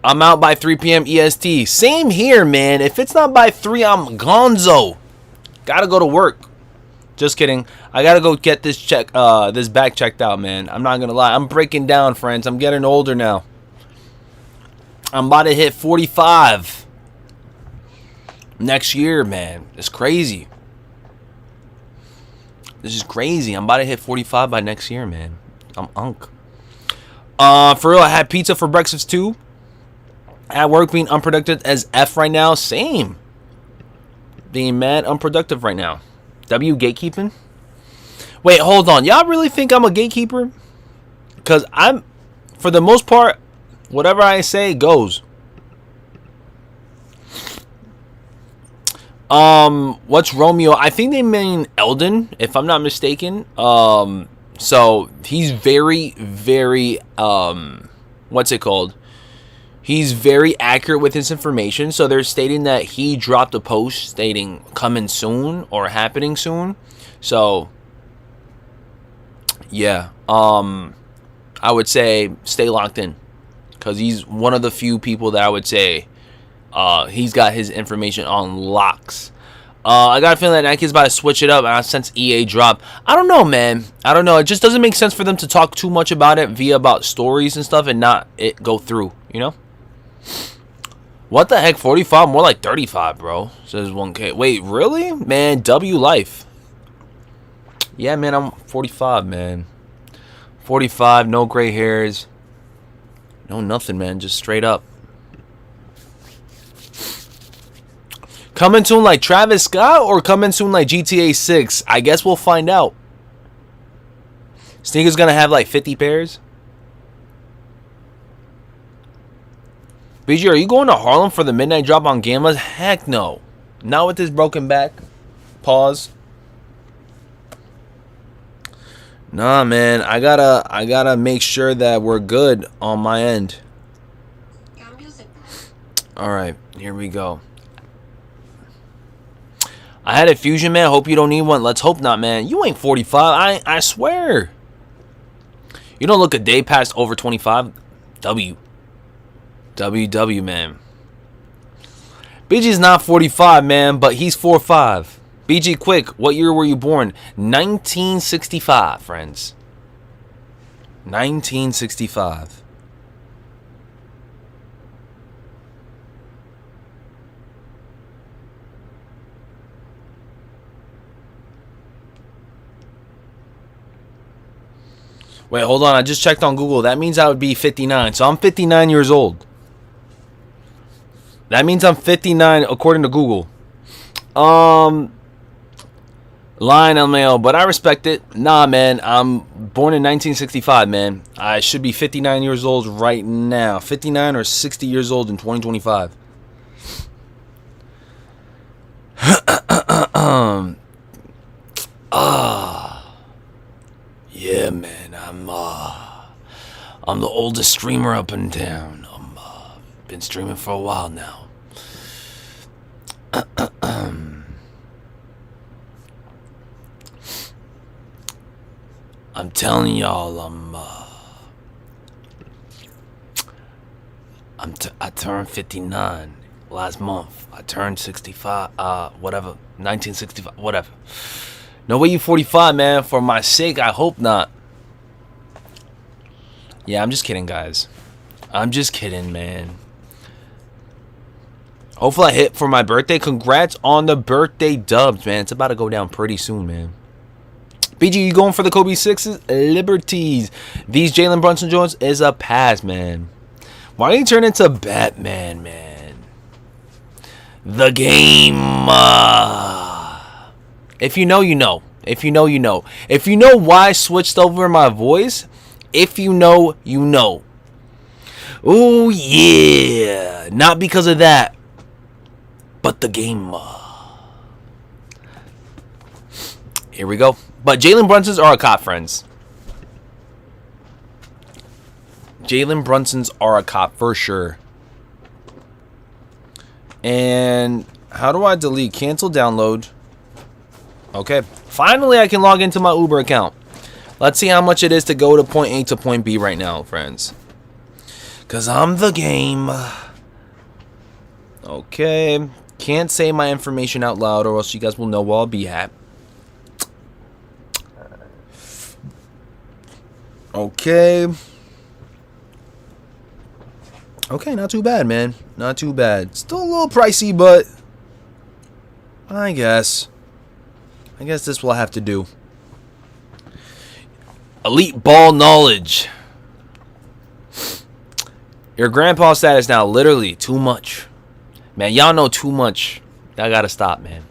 I'm out by 3 p.m. EST. Same here, man. If it's not by 3, I'm gonzo. Gotta go to work. Just kidding. I gotta go get this bag checked out, man. I'm not gonna lie. I'm breaking down, friends. I'm getting older now. I'm about to hit 45 next year, man. It's crazy. This is crazy. I'm about to hit 45 by next year, man. I'm unk. For real, I had pizza for breakfast too. At work, being unproductive as F right now. Same. Being mad unproductive right now. W gatekeeping? Wait, hold on. Y'all really think I'm a gatekeeper? Because I'm, for the most part, whatever I say goes. What's Romeo? I think they mean Eldon, if I'm not mistaken. So he's very, very, what's it called? He's very accurate with his information. So they're stating that he dropped a post stating coming soon or happening soon. So yeah, I would say stay locked in because he's one of the few people that I would say he's got his information on locks. I got a feeling that Nike's about to switch it up since EA dropped. I don't know, man. I don't know. It just doesn't make sense for them to talk too much about it via about stories and stuff and not it go through, you know? What the heck? 45? More like 35, bro. Says 1K. Wait, really? Man, W life. Yeah, man, I'm 45, man. 45, no gray hairs. No nothing, man. Just straight up. Coming soon like Travis Scott or coming soon like GTA 6? I guess we'll find out. Sneakers gonna have like 50 pairs? BG, are you going to Harlem for the midnight drop on Gamlas? Heck no. Not with this broken back. Pause. Nah, man. I gotta make sure that we're good on my end. Alright, here we go. I had a fusion, man. Hope you don't need one. Let's hope not, man. You ain't 45. I swear. You don't look a day past over 25. WW, man. BG's not 45, man, but he's 4'5". BG, quick, what year were you born? 1965, friends. 1965. Wait, hold on. I just checked on Google. That means I would be 59. So I'm 59 years old. That means I'm 59 according to Google. Lying LMAO, but I respect it. Nah, man. I'm born in 1965, man. I should be 59 years old right now. 59 or 60 years old in 2025. Yeah, man. I'm the oldest streamer up in town. Been streaming for a while now. I'm telling y'all, I turned 59 last month. I turned 65, whatever, 1965, whatever. No way you 45, man. For my sake, I hope not. Yeah, I'm just kidding, guys. I'm just kidding, man. Hopefully I hit for my birthday. Congrats on the birthday dubs, man. It's about to go down pretty soon, man. BG, you going for the Kobe 6s? Liberties. These Jalen Brunson joints is a pass, man. Why don't you turn into Batman, man? The game. If you know, you know. If you know, you know. If you know why I switched over my voice, if you know, you know. Oh, yeah. Not because of that, but the game. Here we go. But Jalen Brunsons are a cop, friends. Jalen Brunsons are a cop for sure. And how do I delete? Cancel download. Okay. Finally, I can log into my Uber account. Let's see how much it is to go to point A to point B right now, friends. Because I'm the game. Okay. Can't say my information out loud or else you guys will know where I'll be at. Okay. Okay, not too bad, man. Not too bad. Still a little pricey, but I guess this will have to do. Elite ball knowledge. Your grandpa status now, literally too much. Man, y'all know too much. Y'all gotta stop, man.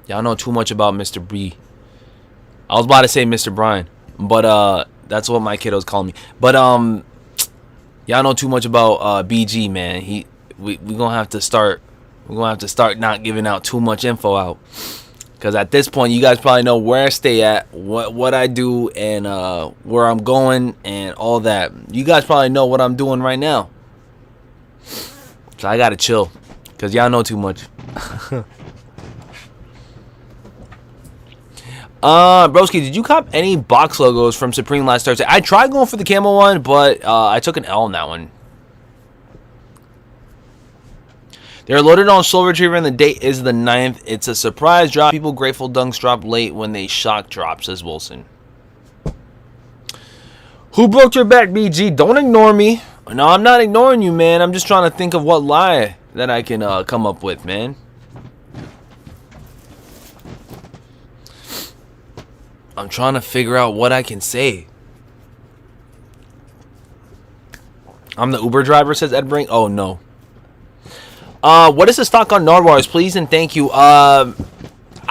Y'all know too much about Mr. B. I was about to say Mr. Brian, but that's what my kiddos call me. But y'all know too much about BG, man. We gonna have to start. We're gonna have to start not giving out too much info out. Cause at this point, you guys probably know where I stay at, what I do, and where I'm going, and all that. You guys probably know what I'm doing right now. So I gotta chill, cause y'all know too much. Broski, did you cop any box logos from Supreme last Thursday? I tried going for the camo one, but I took an L on that one. They're loaded on Soul Retriever and the date is the 9th. It's a surprise drop. People grateful dunks drop late when they shock drop, says Wilson. Who broke your back, BG? Don't ignore me. No, I'm not ignoring you, man. I'm just trying to think of what lie that I can come up with, man. I'm trying to figure out what I can say. I'm the Uber driver, says Ed Brink. Oh, no. What is the stock on Nardwuars, please and thank you. I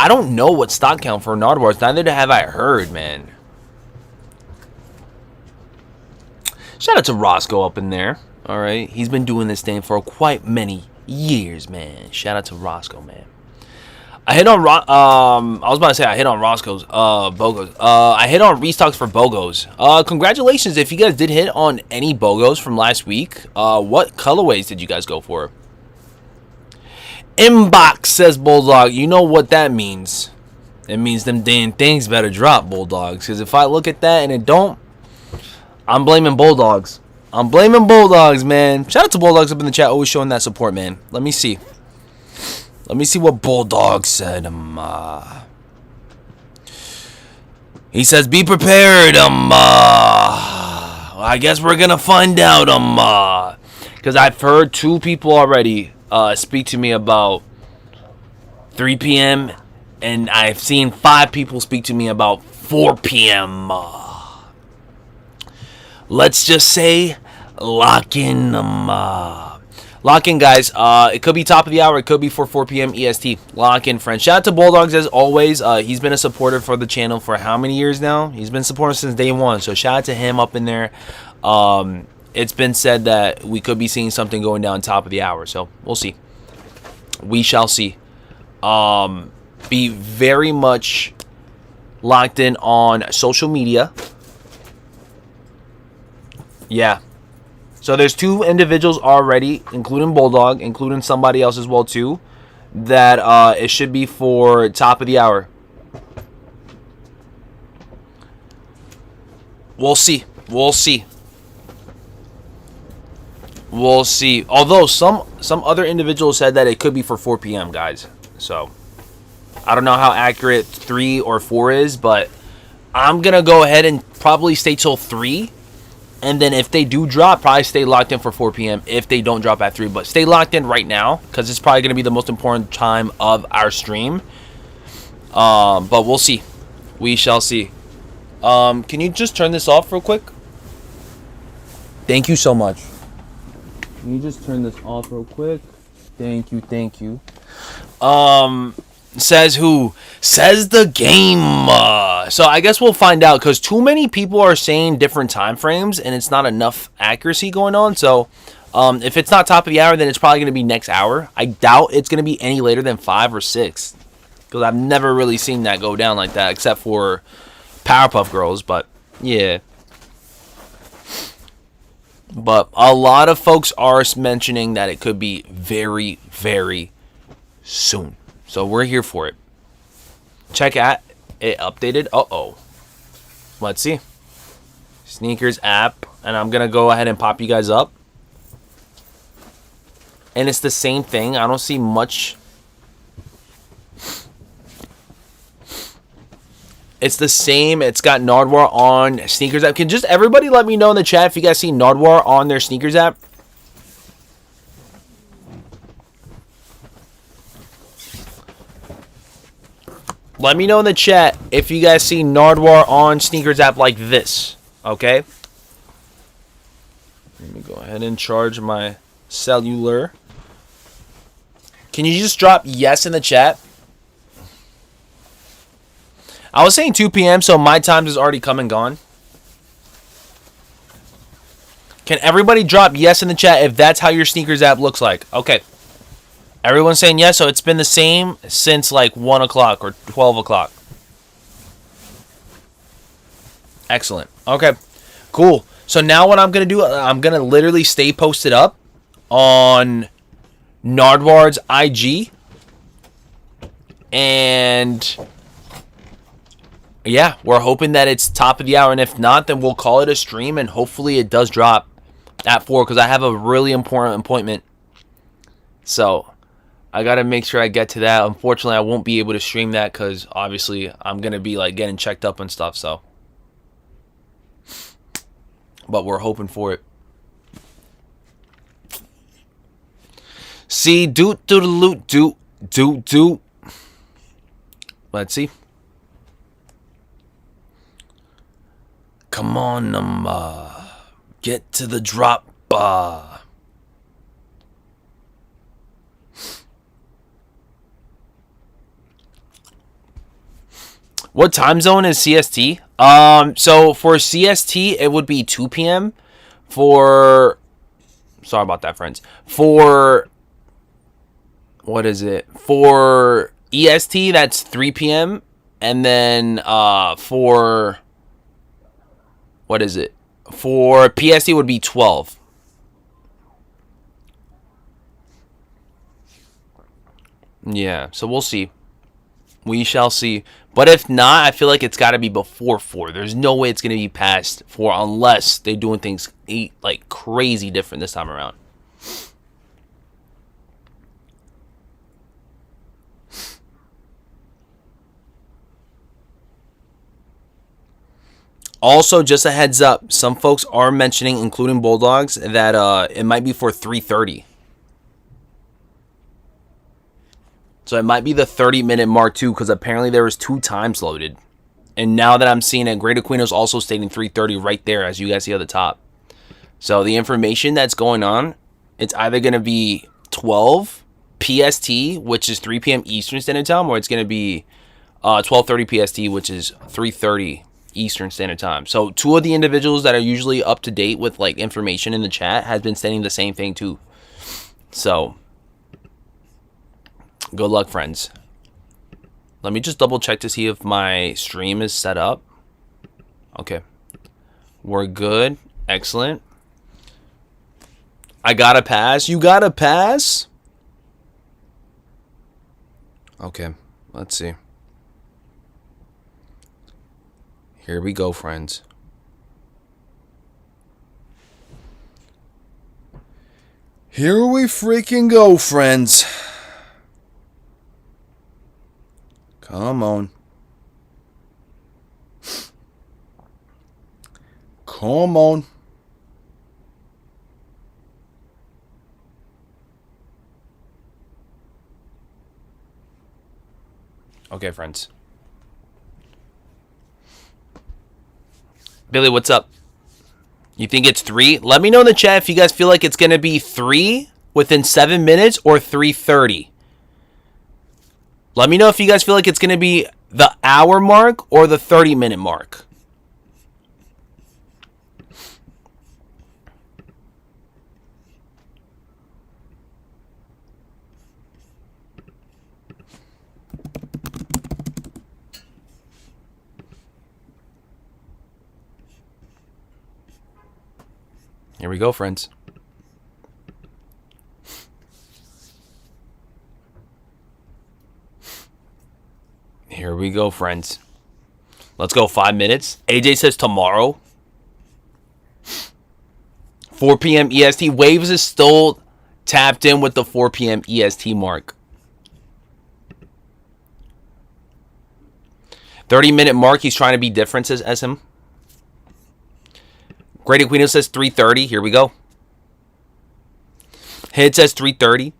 don't know what stock count for Nardwuars. Neither have I heard, man. Shout out to Roscoe up in there. All right, he's been doing this thing for quite many years, man. Shout out to Roscoe, man. I hit on I was about to say I hit on Roscoe's BOGOs. I hit on restocks for BOGOs. Congratulations if you guys did hit on any BOGOs from last week. What colorways did you guys go for? Inbox, says Bulldog. You know what that means. It means them damn things better drop, Bulldogs. Because if I look at that and it don't, I'm blaming Bulldogs. I'm blaming Bulldogs, man. Shout out to Bulldogs up in the chat. Always showing that support, man. Let me see. Let me see what Bulldog said. He says, be prepared. I guess we're going to find out. Because I've heard 2 people already speak to me about 3 p.m. and I've seen 5 people speak to me about 4 p.m. let's just say lock in. Lock in, guys. It could be top of the hour. It could be for 4 p.m. EST. Lock in, friends. Shout out to Bulldogs as always. He's been a supporter for the channel for how many years now? He's been supporting since day one. So shout out to him up in there. It's been said that we could be seeing something going down top of the hour. So we'll see. We shall see. Be very much locked in on social media. Yeah. So there's 2 individuals already, including Bulldog, including somebody else as well too, that it should be for top of the hour. We'll see. We'll see. We'll see. Although some other individuals said that it could be for 4 p.m. guys. So I don't know how accurate 3 or 4 is, but I'm gonna go ahead and probably stay till 3. And then if they do drop, probably stay locked in for 4 p.m. if they don't drop at 3. But stay locked in right now because it's probably going to be the most important time of our stream. But we'll see. We shall see. Can you just turn this off real quick? Thank you so much. Can you just turn this off real quick? Thank you. Thank you. Says who? Says the game. So I guess we'll find out because too many people are saying different time frames and it's not enough accuracy going on. So if it's not top of the hour, then it's probably going to be next hour. I doubt it's going to be any later than 5 or 6 because I've never really seen that go down like that except for Powerpuff Girls. But yeah. But a lot of folks are mentioning that it could be very, very soon. So we're here for it. Check out it updated. Uh-oh. Let's see. Sneakers app. And I'm going to go ahead and pop you guys up. And it's the same thing. I don't see much. It's the same. It's got Nardwuar on Sneakers app. Can just everybody let me know in the chat if you guys see Nardwuar on their Sneakers app? Let me know in the chat if you guys see Nardwuar on Sneakers app like this. Okay? Let me go ahead and charge my cellular. Can you just drop yes in the chat? I was saying 2 p.m., so my time is already come and gone. Can everybody drop yes in the chat if that's how your Sneakers app looks like? Okay. Everyone's saying yes, so it's been the same since like 1 o'clock or 12 o'clock. Excellent. Okay, cool. So now what I'm going to do, I'm going to literally stay posted up on Nardwuars IG. And yeah, we're hoping that it's top of the hour. And if not, then we'll call it a stream. And hopefully it does drop at 4 because I have a really important appointment. So I got to make sure I get to that. Unfortunately, I won't be able to stream that because obviously I'm going to be like getting checked up and stuff. So, but we're hoping for it. See, do. Let's see. Come on, get to the drop. What time zone is CST? So for CST, it would be 2 p.m. Sorry about that, friends. For EST, that's 3 p.m. And then for PST would be 12. Yeah, so we'll see. We shall see. But if not, I feel like it's got to be before 4. There's no way it's going to be past 4 unless they're doing things like crazy different this time around. Also, just a heads up, some folks are mentioning, including Bulldogs, that it might be for 3:30. So it might be the 30-minute mark too, because apparently there was 2 times loaded. And now that I'm seeing it, Great Aquino's also stating 3:30 right there, as you guys see at the top. So the information that's going on, it's either going to be 12 PST, which is 3 p.m. Eastern Standard Time, or it's going to be 12:30 PST, which is 3:30 Eastern Standard Time. So two of the individuals that are usually up to date with like information in the chat has been saying the same thing too. So good luck, friends. Let me just double check to see if my stream is set up. Okay. We're good. Excellent. I got a pass. You got a pass? Okay. Let's see. Here we go, friends. Here we freaking go, friends. Come on. Come on. Okay, friends. Billy, what's up? You think it's 3? Let me know in the chat if you guys feel like it's going to be 3 within 7 minutes or 3:30. Let me know if you guys feel like it's going to be the hour mark or the 30-minute mark. Here we go, friends. Here we go, friends. Let's go 5 minutes. AJ says tomorrow. 4 p.m. EST. Waves is still tapped in with the 4 p.m. EST mark. 30-minute mark. He's trying to be different, says SM. Great Aquino says 3:30. Here we go. Hit says 3:30.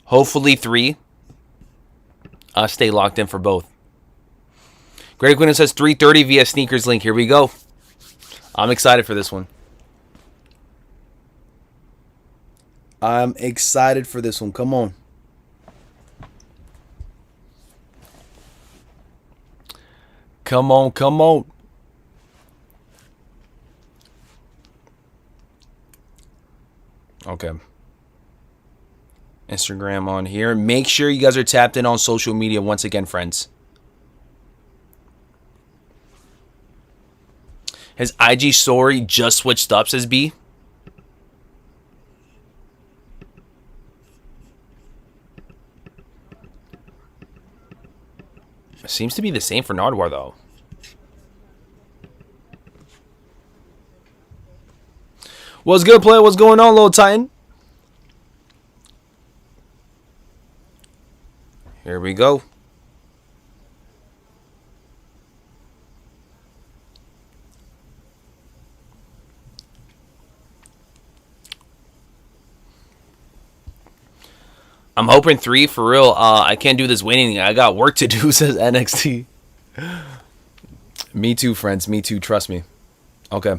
Hopefully 3. Stay locked in for both. Great Aquino says 3:30 via sneakers link. Here we go. I'm excited for this one. I'm excited for this one. Come on. Come on, come on. Okay. Instagram on here. Make sure you guys are tapped in on social media once again, friends. His IG story just switched up, says B. It seems to be the same for Nardwuar, though. What's good, player? What's going on, little Titan? Here we go. I'm hoping 3 for real. I can't do this waiting. I got work to do, says NXT. Me too, friends. Me too. Trust me. Okay.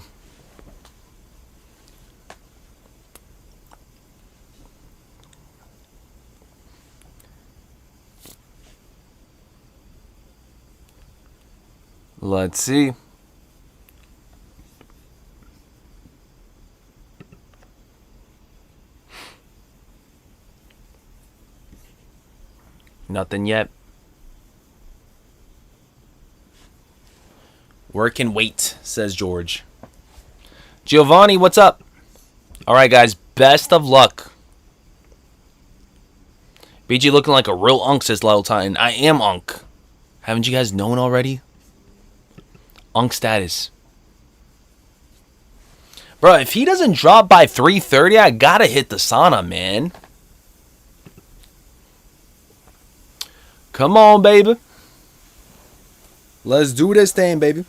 Let's see. Nothing yet. Work and wait, says George. Giovanni, what's up? All right, guys. Best of luck. BG looking like a real unk, says Lyle Titan. I am unk. Haven't you guys known already? Unk status. Bro, if he doesn't drop by 3:30, I gotta hit the sauna, man. Come on, baby. Let's do this thing, baby.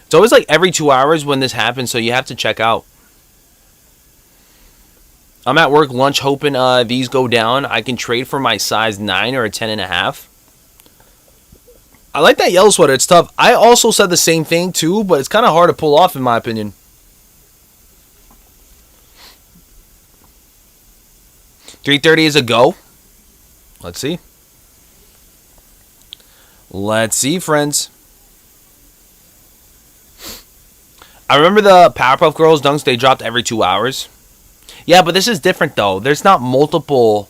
It's always like every 2 hours when this happens, so you have to check out. I'm at work lunch hoping these go down. I can trade for my size 9 or a 10.5. I like that yellow sweater. It's tough. I also said the same thing too, but it's kind of hard to pull off in my opinion. $330 is a go. Let's see. Let's see, friends. I remember the Powerpuff Girls dunks, they dropped every 2 hours. Yeah, but this is different, though. There's not multiple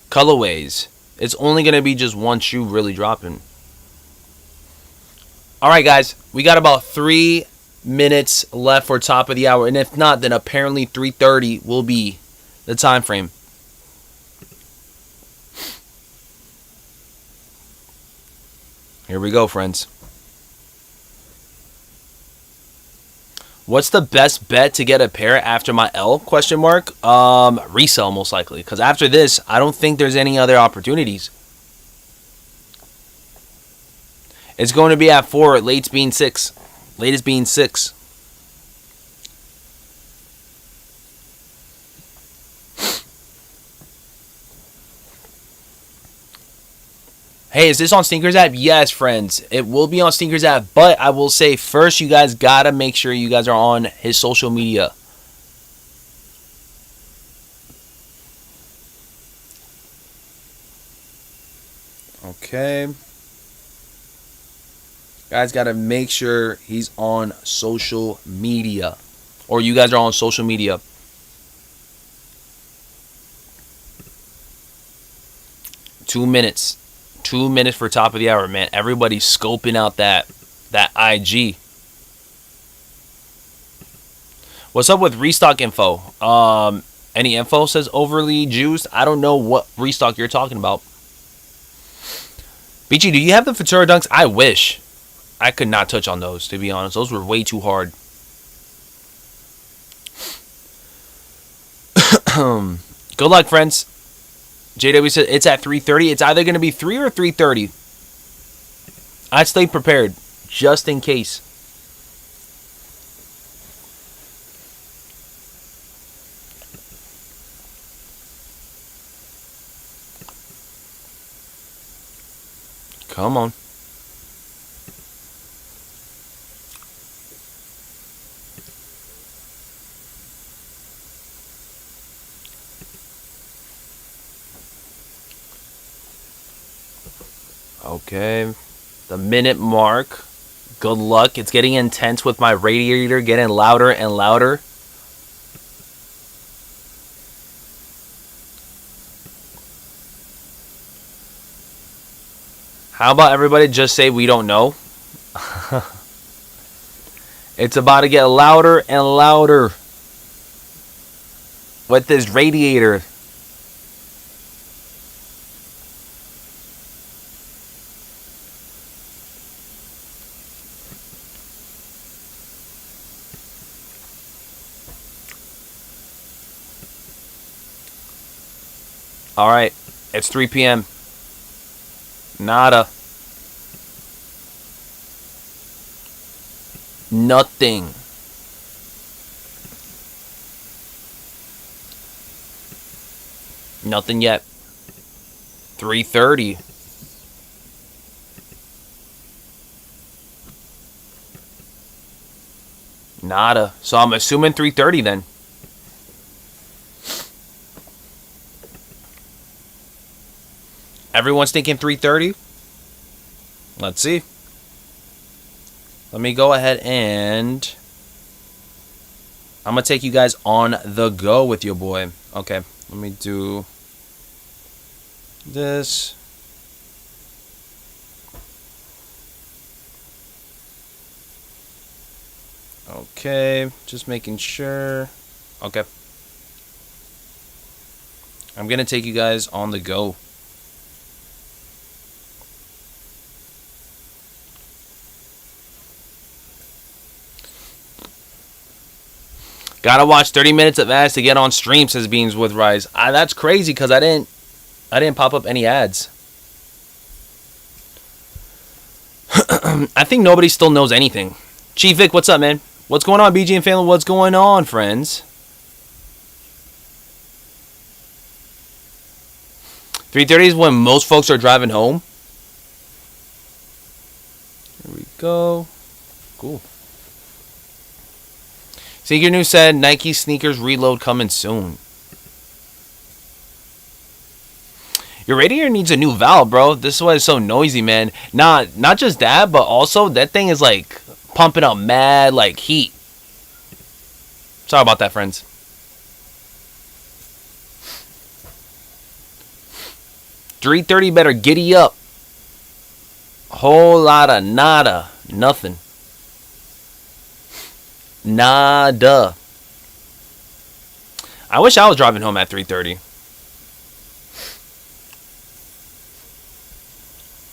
colorways. It's only going to be just one shoe really dropping. Alright, guys. We got about 3 minutes left for top of the hour. And if not, then apparently 3:30 will be the time frame. Here we go, friends. What's the best bet to get a pair after my L? Question mark. Resell most likely. Because after this, I don't think there's any other opportunities. It's going to be at 4. Latest being 6. Latest being 6. Hey, is this on Sneakers app? Yes, friends. It will be on Sneakers app, but I will say first, you guys gotta make sure you guys are on his social media. Okay. Guys gotta make sure he's on social media. Or you guys are on social media. Two minutes. 2 minutes for top of the hour, man. Everybody's scoping out that IG. What's up with restock info? Any info says overly juiced. I don't know what restock you're talking about. BG, do you have the Futura dunks? I wish. I could not touch on those, to be honest. Those were way too hard. Good luck, friends. JW said it's at 3:30. It's either going to be 3 or 3:30. I'd stay prepared just in case. Come on. Okay, the minute mark. Good luck. It's getting intense with my radiator getting louder and louder. How about everybody just say we don't know? It's about to get louder and louder with this radiator. All right, it's 3 p.m. Nada. Nothing. Nothing yet. 3:30. Nada. So I'm assuming 3:30 then. Everyone's thinking 3:30. Let's see. Let me go ahead and I'm going to take you guys on the go with your boy. Okay, let me do this. Okay, just making sure. Okay. I'm going to take you guys on the go. Gotta watch 30 minutes of ads to get on stream, says Beans with Rise. That's crazy because I didn't pop up any ads. I think nobody still knows anything. Chief Vic, what's up, man? What's going on, BG and family? What's going on, friends? 3:30 is when most folks are driving home. Here we go. Cool. Sneaker News said Nike sneakers reload coming soon. Your radiator needs a new valve, bro. This is why it's so noisy, man. Not just that, but also that thing is like pumping up mad like heat. Sorry about that, friends. $330 better giddy up. Whole lot of nada. Nothing. Nada. I wish I was driving home at 3:30.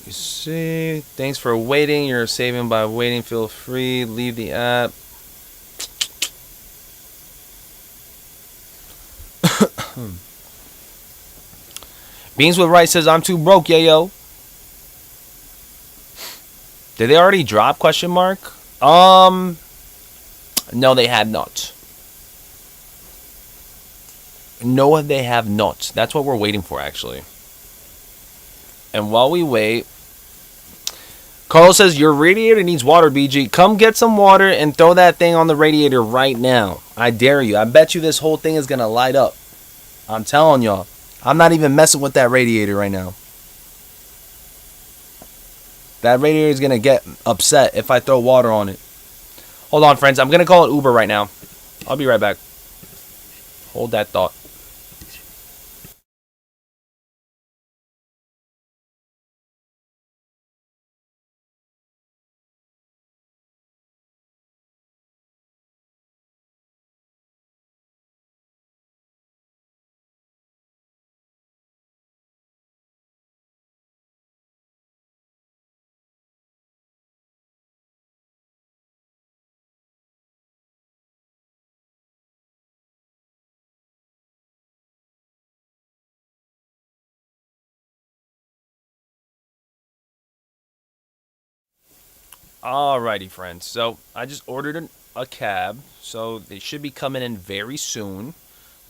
You see, thanks for waiting. You're saving by waiting. Feel free. Leave the app. Beans with Rice says I'm too broke, yo. Did they already drop? Question mark. No, they have not. No, they have not. That's what we're waiting for, actually. And while we wait, Carl says your radiator needs water, BG. Come get some water and throw that thing on the radiator right now. I dare you. I bet you this whole thing is gonna light up. I'm telling y'all. I'm not even messing with that radiator right now. That radiator is going to get upset if I throw water on it. Hold on, friends. I'm going to call it Uber right now. I'll be right back. Hold that thought. Alrighty, friends. So I just ordered a cab, so they should be coming in very soon.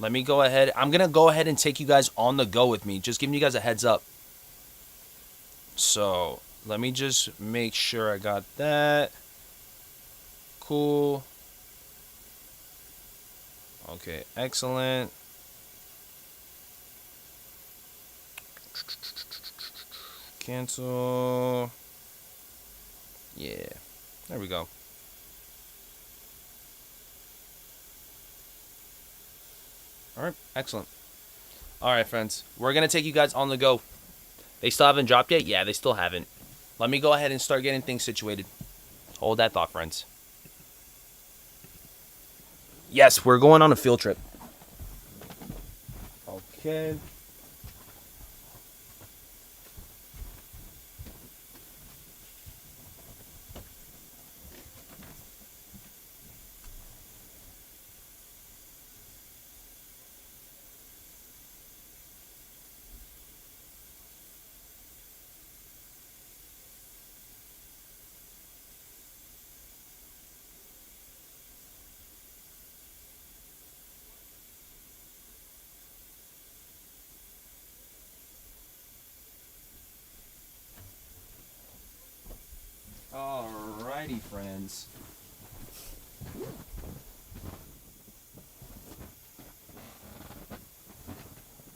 Let me go ahead. I'm gonna go ahead and take you guys on the go with me. Just giving you guys a heads up. So let me just make sure I got that. Cool. Okay, excellent. Cancel. Yeah, there we go. All right, excellent. All right, friends, we're going to take you guys on the go. They still haven't dropped yet? Yeah, they still haven't. Let me go ahead and start getting things situated. Hold that thought, friends. Yes, we're going on a field trip. Okay. Alrighty, friends.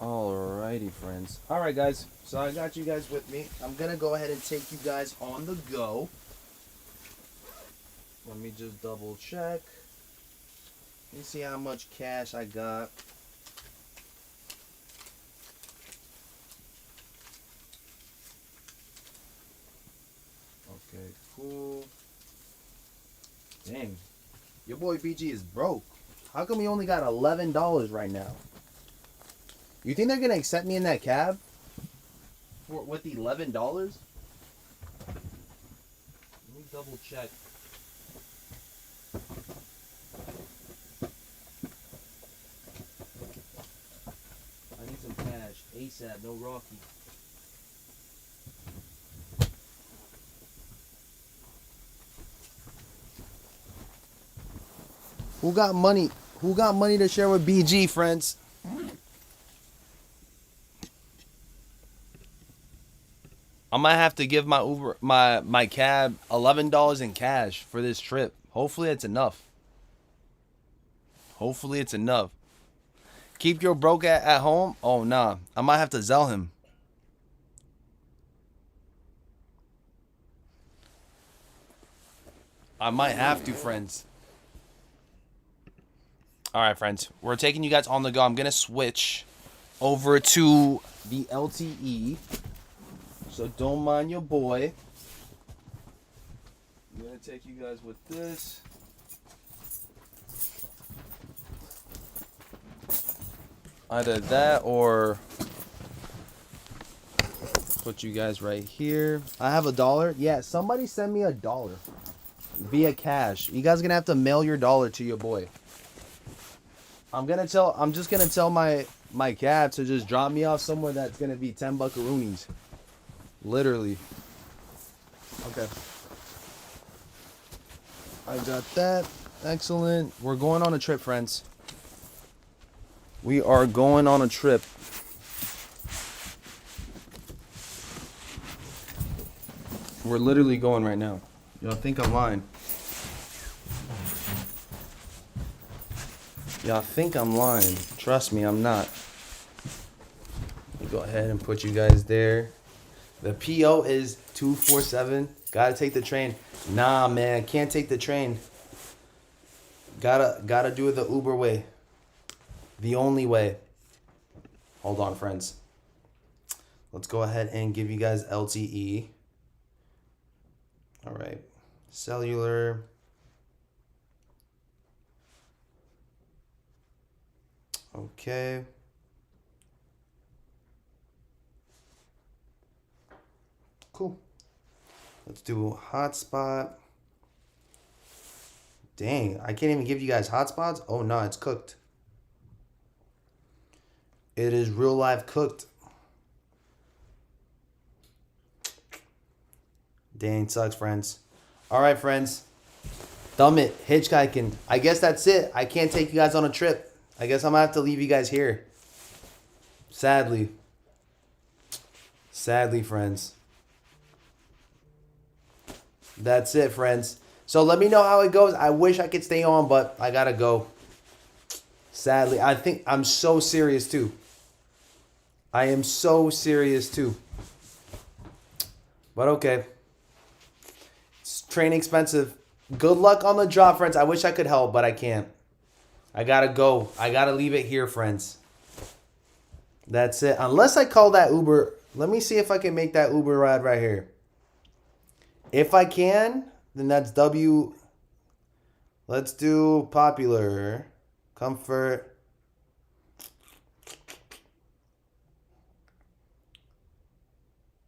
Alrighty, friends. Alright, guys. So I got you guys with me. I'm going to go ahead and take you guys on the go. Let me just double check. Let me see how much cash I got. Okay, cool. Dang. Your boy BG is broke. How come he only got $11 right now? You think they're going to accept me in that cab? With the $11? Let me double check. I need some cash. ASAP, no Rocky. Who got money? Who got money to share with BG, friends? might have to give my Uber my cab $11 in cash for this trip. Hopefully it's enough. Hopefully it's enough. Keep your broke at home? Oh nah. I might have to sell him. I might have to, friends. Alright, friends. We're taking you guys on the go. I'm gonna switch over to the LTE. So don't mind your boy. I'm gonna take you guys with this. Either that or put you guys right here. I have $1. Yeah, somebody send me $1 via cash. You guys are gonna have to mail your dollar to your boy. I'm just gonna tell my cab to just drop me off somewhere that's gonna be 10 buckaroonies. Literally. Okay. I got that. Excellent. We're going on a trip, friends. We are going on a trip. We're literally going right now. Y'all think I'm lying. Y'all think I'm lying. Trust me, I'm not. Let me go ahead and put you guys there. The PO is 247. Gotta take the train. Nah, man, can't take the train. Gotta do it the Uber way. The only way. Hold on, friends. Let's go ahead and give you guys LTE. All right. Cellular. Okay. Cool. Let's do hotspot. Dang, I can't even give you guys hotspots. Oh no, it's cooked. It is real life cooked. Dang, sucks, friends. All right, friends. Thumb it, hitchhiking. I guess that's it. I can't take you guys on a trip. I guess I'm gonna have to leave you guys here. Sadly. Sadly, friends. That's it, friends. So let me know how it goes. I wish I could stay on, but I gotta go. Sadly, I think I'm so serious too. I am so serious too. But okay. It's train expensive. Good luck on the drop, friends. I wish I could help, but I can't. I gotta go. I gotta leave it here, friends. That's it. Unless I call that Uber. Let me see if I can make that Uber ride right here. If I can, then that's W. Let's do popular. Comfort.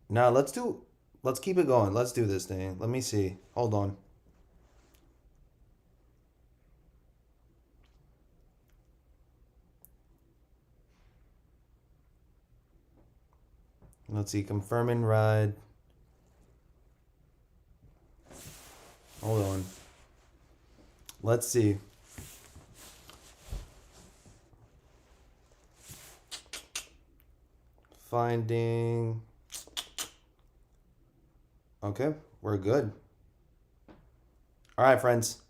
Now let's keep it going. Let's do this thing. Let me see. Hold on. Let's see. Confirming ride. Hold on. Let's see. Finding. Okay, we're good. All right, friends.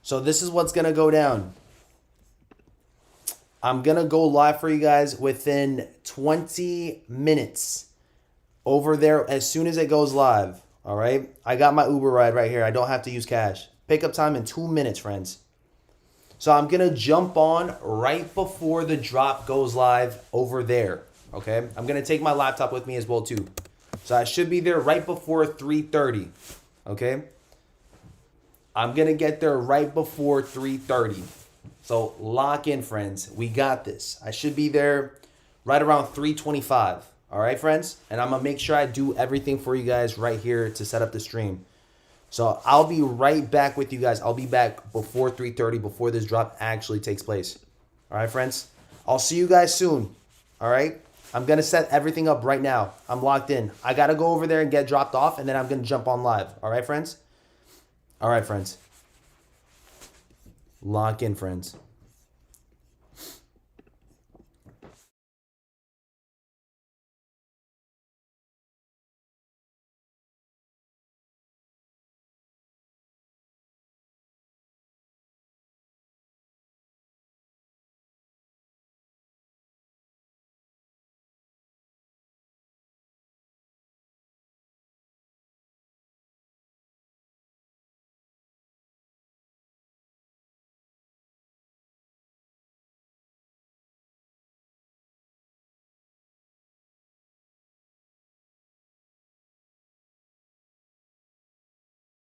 So this is what's going to go down. I'm going to go live for you guys within 20 minutes over there as soon as it goes live. All right. I got my Uber ride right here. I don't have to use cash. Pickup time in 2 minutes, friends. So I'm going to jump on right before the drop goes live over there. Okay. I'm going to take my laptop with me as well, too. So I should be there right before 3:30. Okay. I'm going to get there right before 3:30. So lock in, friends. We got this. I should be there right around 3:25. All right, friends? And I'm going to make sure I do everything for you guys right here to set up the stream. So I'll be right back with you guys. I'll be back before 3:30, before this drop actually takes place. All right, friends? I'll see you guys soon. All right? I'm going to set everything up right now. I'm locked in. I got to go over there and get dropped off, and then I'm going to jump on live. All right, friends? All right, friends. Lock in, friends.